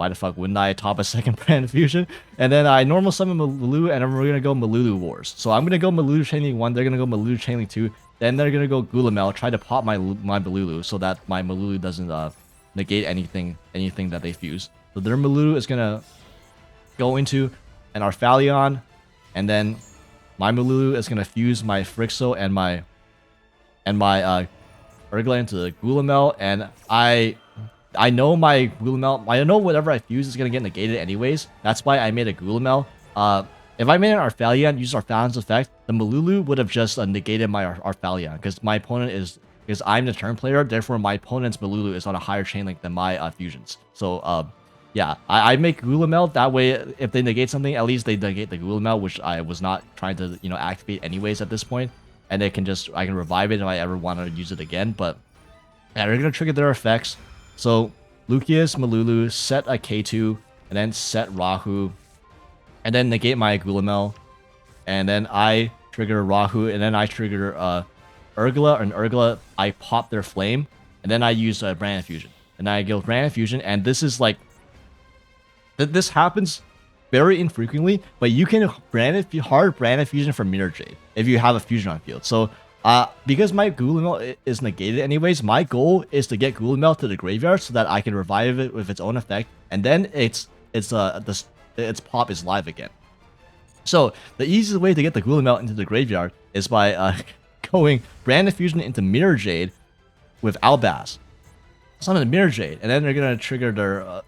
the fuck wouldn't I top a second Brand Infusion? And then I normal summon Malulu, and then we're gonna go Malulu Wars. So I'm gonna go Malulu Chainlink 1, they're gonna go Malulu Chainlink 2, then they're gonna go Gulamel, try to pop my Malulu so that my Malulu doesn't negate anything that they fuse. So their Malulu is gonna go into an Arphalion, and then my Malulu is gonna fuse my Frixo and my Urgla into the Gulamel, and I know my Gulamel, I know whatever I fuse is gonna get negated anyways. That's why I made a Gulamel. If I made an Arphalion, use Arphalion's effect, the Malulu would have just negated my Arphalion, because my opponent because I'm the turn player, therefore my opponent's Malulu is on a higher chain link than my fusions. So yeah, I make Gulamel, that way if they negate something, at least they negate the Gulamel, which I was not trying to activate anyways at this point. and I can revive it if I ever want to use it again. But yeah, they're gonna trigger their effects. So Lucius, Malulu, set a K2, and then set Rahu, and then negate my Gulamel, and then I trigger Rahu, and then I trigger Urgla, and Urgla, I pop their flame, and then I use Branded Fusion. And I go Branded Fusion, and this is like... This happens very infrequently, but you can hard Branded Fusion from Mirror Jade if you have a Fusion on field. So, because my Gulamel is negated anyways, my goal is to get Gulamel to the graveyard so that I can revive it with its own effect, and then its pop is live again. So, the easiest way to get the Gulamel into the graveyard is by going Branded Fusion into Mirror Jade with Albaz. Summon the Mirror Jade, and then they're gonna trigger their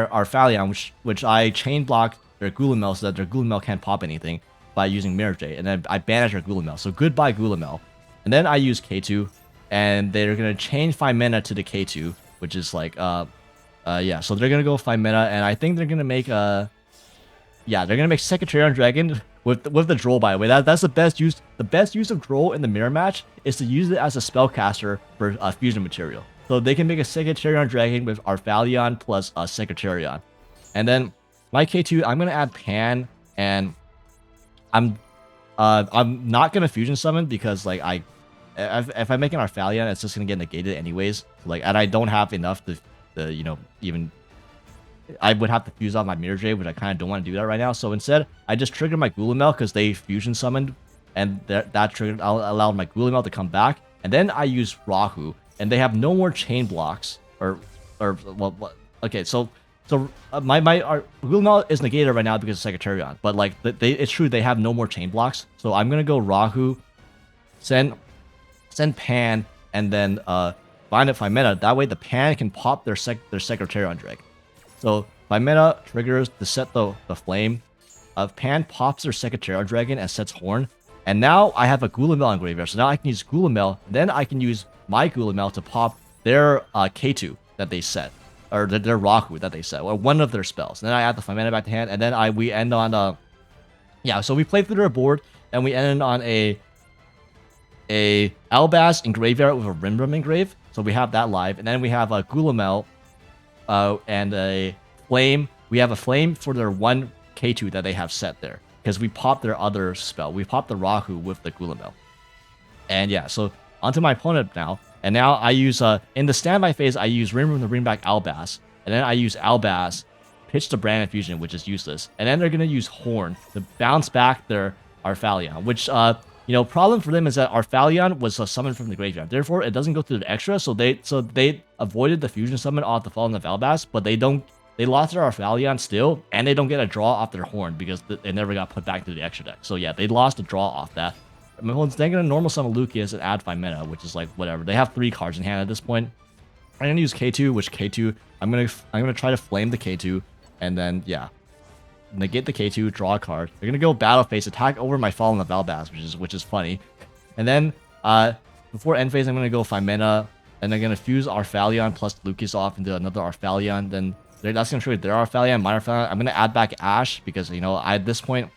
Arphalion, which I chain block their Gulamel so that their Gulamel can't pop anything by using Mirror Jade, and then I banish their Gulamel. So goodbye Gulamel. And then I use K2, and they're gonna chain 5 mana to the K2, which is like yeah. So they're gonna go 5 mana, and I think they're gonna make they're gonna make Secretarian Dragon with the Droll, by the way. That's the best use. The best use of Droll in the mirror match is to use it as a spellcaster for fusion material. So they can make a Secretarian Dragon with Arphalion plus Secretarian. And then my K2, I'm gonna add Pan, and I'm not gonna fusion summon because like if I make an Arphalion, it's just gonna get negated anyways. Like, and I don't have enough to you know, even... I would have to fuse off my Mirror Jade, which I kind of don't want to do that right now. So instead, I just triggered my Gulamel because they fusion summoned, and that triggered allowed my Gulamel to come back. And then I use Rahu, and they have no more chain blocks okay. So my Gulamel is negated right now because of Secretarian, but like it's true they have no more chain blocks. So I'm gonna go Rahu, send Pan, and then bind it 5 mana. That way the Pan can pop their Secretarian Dragon. So 5 mana triggers to set the flame. Pan pops their Secretarian Dragon and sets Horn. And now I have a Gulamel in graveyard. So now I can use Gulamel. Then I can use my Gulamel to pop their K2 that they set. Or their Rahu that they set. Or one of their spells. And then I add the 5 mana back to hand. And then we end on... so we play through their board. And we end on a Albaz in graveyard with a Rimrim engrave. So we have that live. And then we have a Gulamel and a flame. We have a flame for their one K2 that they have set there, because we popped their other spell. We popped the Rahu with the Gulamel. And yeah, so onto my opponent now. And now I use in the standby phase, I use Rimrim to bring back Albaz, and then I use Albaz, pitch the Branded Fusion, which is useless, and then they're gonna use Horn to bounce back their Arphalion, which problem for them is that Arphalion was summoned from the graveyard. Therefore, it doesn't go through the extra, so they avoided the fusion summon off the Fallen of Albaz, but they lost their Arphalion still, and they don't get a draw off their Horn because it never got put back to the extra deck. So yeah, they lost a draw off that. My opponent's then gonna normal summon Lucius and add 5 mana, which is like whatever. They have 3 cards in hand at this point. I'm gonna use K2, which K2 I'm gonna try to flame the K2, and then yeah, negate the K2, draw a card. They're gonna go battle phase, attack over my Fallen of Albaz, which is funny. And then before end phase, I'm gonna go 5 mana, and they're gonna fuse Arphalion plus Lucas off into another Arphalion. Then that's gonna trigger their Arphalion, my Arphalion. I'm gonna add back Ash because at this point,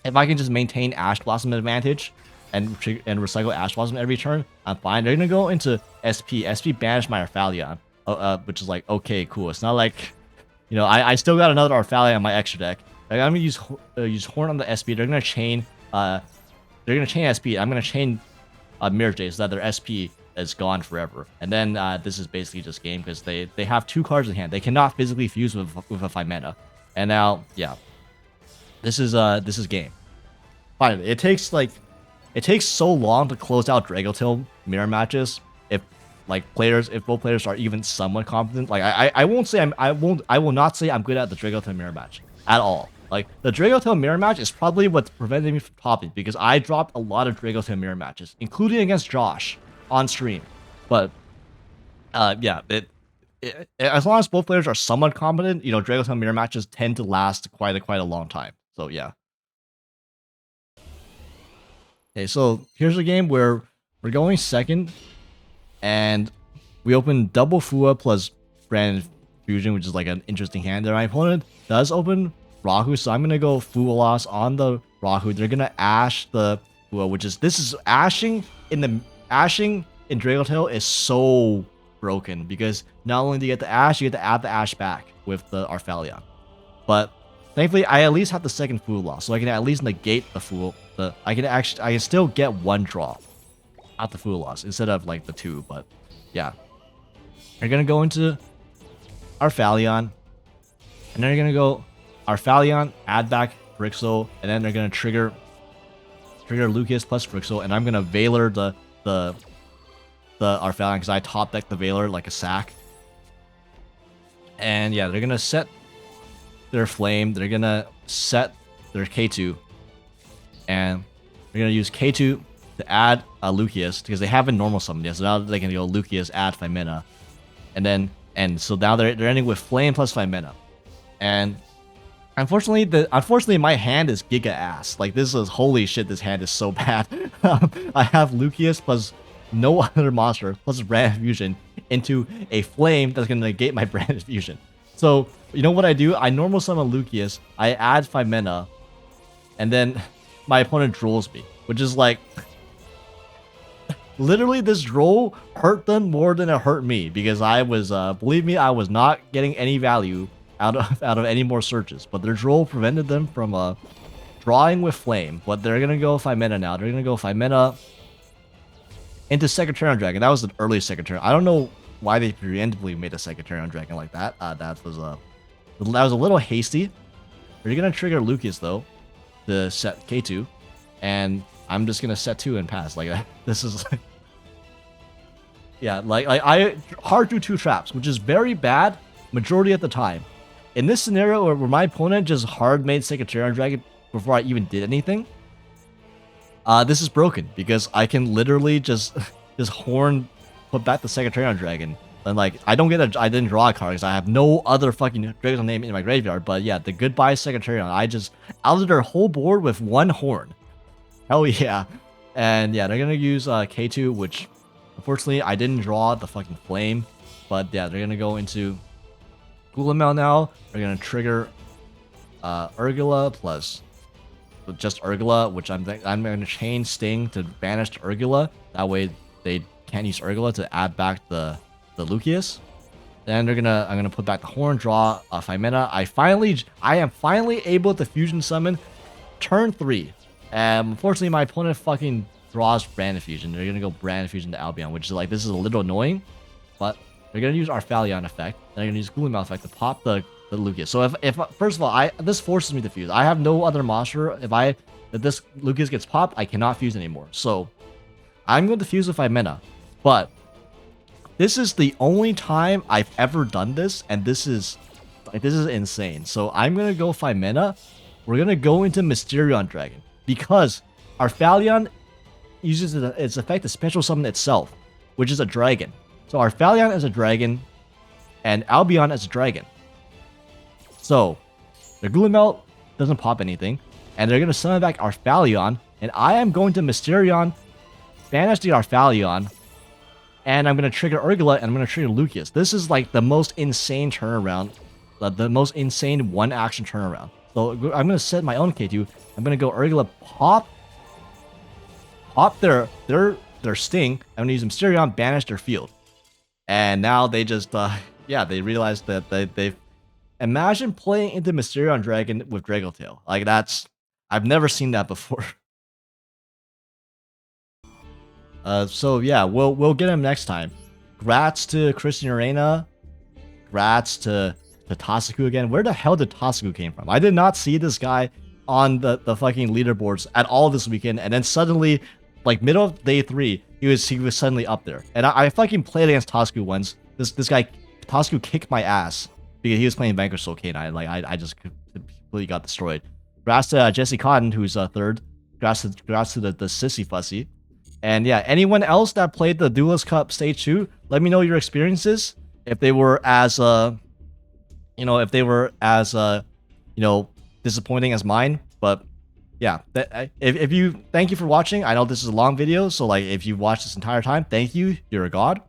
if I can just maintain Ash Blossom advantage and recycle Ash Blossom every turn, I'm fine. They're gonna go into SP. SP banish my Arphalion, which is like okay, cool. It's not like I still got another Arphalion on my extra deck. I'm gonna use Horn on the SP. They're gonna chain SP. I'm gonna chain Mirror Jade so that their SP is gone forever. And then this is basically just game because they have 2 cards in hand. They cannot physically fuse with a 5 mana. And now this is game. Finally, it takes so long to close out Dracotail mirror matches if both players are even somewhat competent. Like I will not say I'm good at the Dracotail mirror match at all. Like the Dracotail mirror match is probably what's preventing me from topping, because I dropped a lot of Dracotail mirror matches, including against Josh on stream. But as long as both players are somewhat competent, Dracotail mirror matches tend to last quite a long time. So yeah. Okay, so here's a game where we're going second, and we open double Fua plus Branded Fusion, which is like an interesting hand there. My opponent does open Rahu, so I'm gonna go Fua loss on the Rahu. They're gonna Ash the well, which is this is ashing in Dracotail is so broken because not only do you get the Ash, you get to add the Ash back with the Arphalion. But thankfully, I at least have the second Fool Loss, so I can at least negate the Fool. I can still get one draw out the Fool Loss instead of like the two. But yeah, you're gonna go into Arphalion, and then you're gonna go Arphalion, add back Brixo, and then they're gonna trigger Lucas plus Brixo, and I'm gonna Valor the Arphalion because I top deck the Valor like a sack. And yeah, they're gonna set their Flame, they're gonna set their K2, and they're gonna use K2 to add Lucius because they haven't normal summoned yet. So now they can go Lucius, add 5 mana, and so now they're ending with Flame plus 5 mana. And unfortunately my hand is giga ass. Like this is holy shit. This hand is so bad. I have Lucius plus no other monster plus Branded Fusion into a Flame that's gonna negate my Branded Fusion. So you know what I do? I normal summon Lucius. I add 5 mana, and then my opponent drools me, which is like literally this droll hurt them more than it hurt me because I was believe me, I was not getting any value out of any more searches, but their droll prevented them from drawing with Flame. But they're gonna go 5 mana now. They're gonna go 5 mana into Secretarian Dragon. That was the early Secretarian. I don't know why they preemptively made a Secretarian Dragon like that. That was a little hasty. You're gonna trigger Lucas though to set K2, and I'm just gonna set 2 and pass like that. This is like, yeah, like I hard drew 2 traps, which is very bad majority of the time. In this scenario where my opponent just hard made Secretarian Dragon before I even did anything, this is broken because I can literally just horn put back the Secretarian Dragon. And like I didn't draw a card because I have no other fucking Dragon name in my graveyard. But yeah, the goodbye Secretarian, I just outed their whole board with 1 horn. Hell yeah. And yeah, they're gonna use K2, which unfortunately I didn't draw the fucking Flame. But yeah, they're gonna go into Gulamel now. They're gonna trigger Urgula plus just Urgula, which I'm gonna chain Sting to banish Urgula. That way they can't use Urgula to add back the Lucius. Then I'm gonna put back the Horn, draw 5 mana. I am finally able to fusion summon turn 3. And unfortunately my opponent fucking draws Branded Fusion. They're gonna go Branded Fusion to Albion, which is like this is a little annoying, but they're gonna use Arphalion effect. They're gonna use Gulamel effect to pop the Lucius. So if first of all, this forces me to fuse. I have no other monster. If this Lucius gets popped, I cannot fuse anymore. So I'm going to fuse with 5 mana. But this is the only time I've ever done this, and this is insane. So I'm gonna go 5 mana. We're gonna go into Mysterion Dragon because Arphalion uses its effect to special summon itself, which is a dragon. So Arphalion is a dragon, and Albion is a dragon. So their Gulamel doesn't pop anything, and they're gonna summon back Arphalion, and I am going to Mysterion, banish the Arphalion, and I'm gonna trigger Urgula, and I'm gonna trigger Lucius. This is like the most insane turnaround, the most insane 1-action turnaround. So I'm gonna set my own K2. I'm gonna go Urgula, pop their Sting. I'm gonna use Mysterion, banish their field. And now they just, yeah, they realized that they've... Imagine playing into Mysterion Dragon with Dracotail. Like, I've never seen that before. So yeah, we'll get him next time. Grats to Christian Arena. Grats to Tasuku again. Where the hell did Tasuku came from? I did not see this guy on the fucking leaderboards at all this weekend, and then suddenly, like middle of day 3, he was suddenly up there. And I fucking played against Tasuku once. This guy Tasuku kicked my ass because he was playing Vanquish Soul K9. Like I just completely got destroyed. Congrats to Jesse Cotton, who's 3rd. Congrats to the Sissy Fussy. And yeah, anyone else that played the Duelist Cup Stage 2, let me know your experiences. If they were as disappointing as mine. But yeah, thank you for watching. I know this is a long video, so like if you watched this entire time, thank you. You're a god.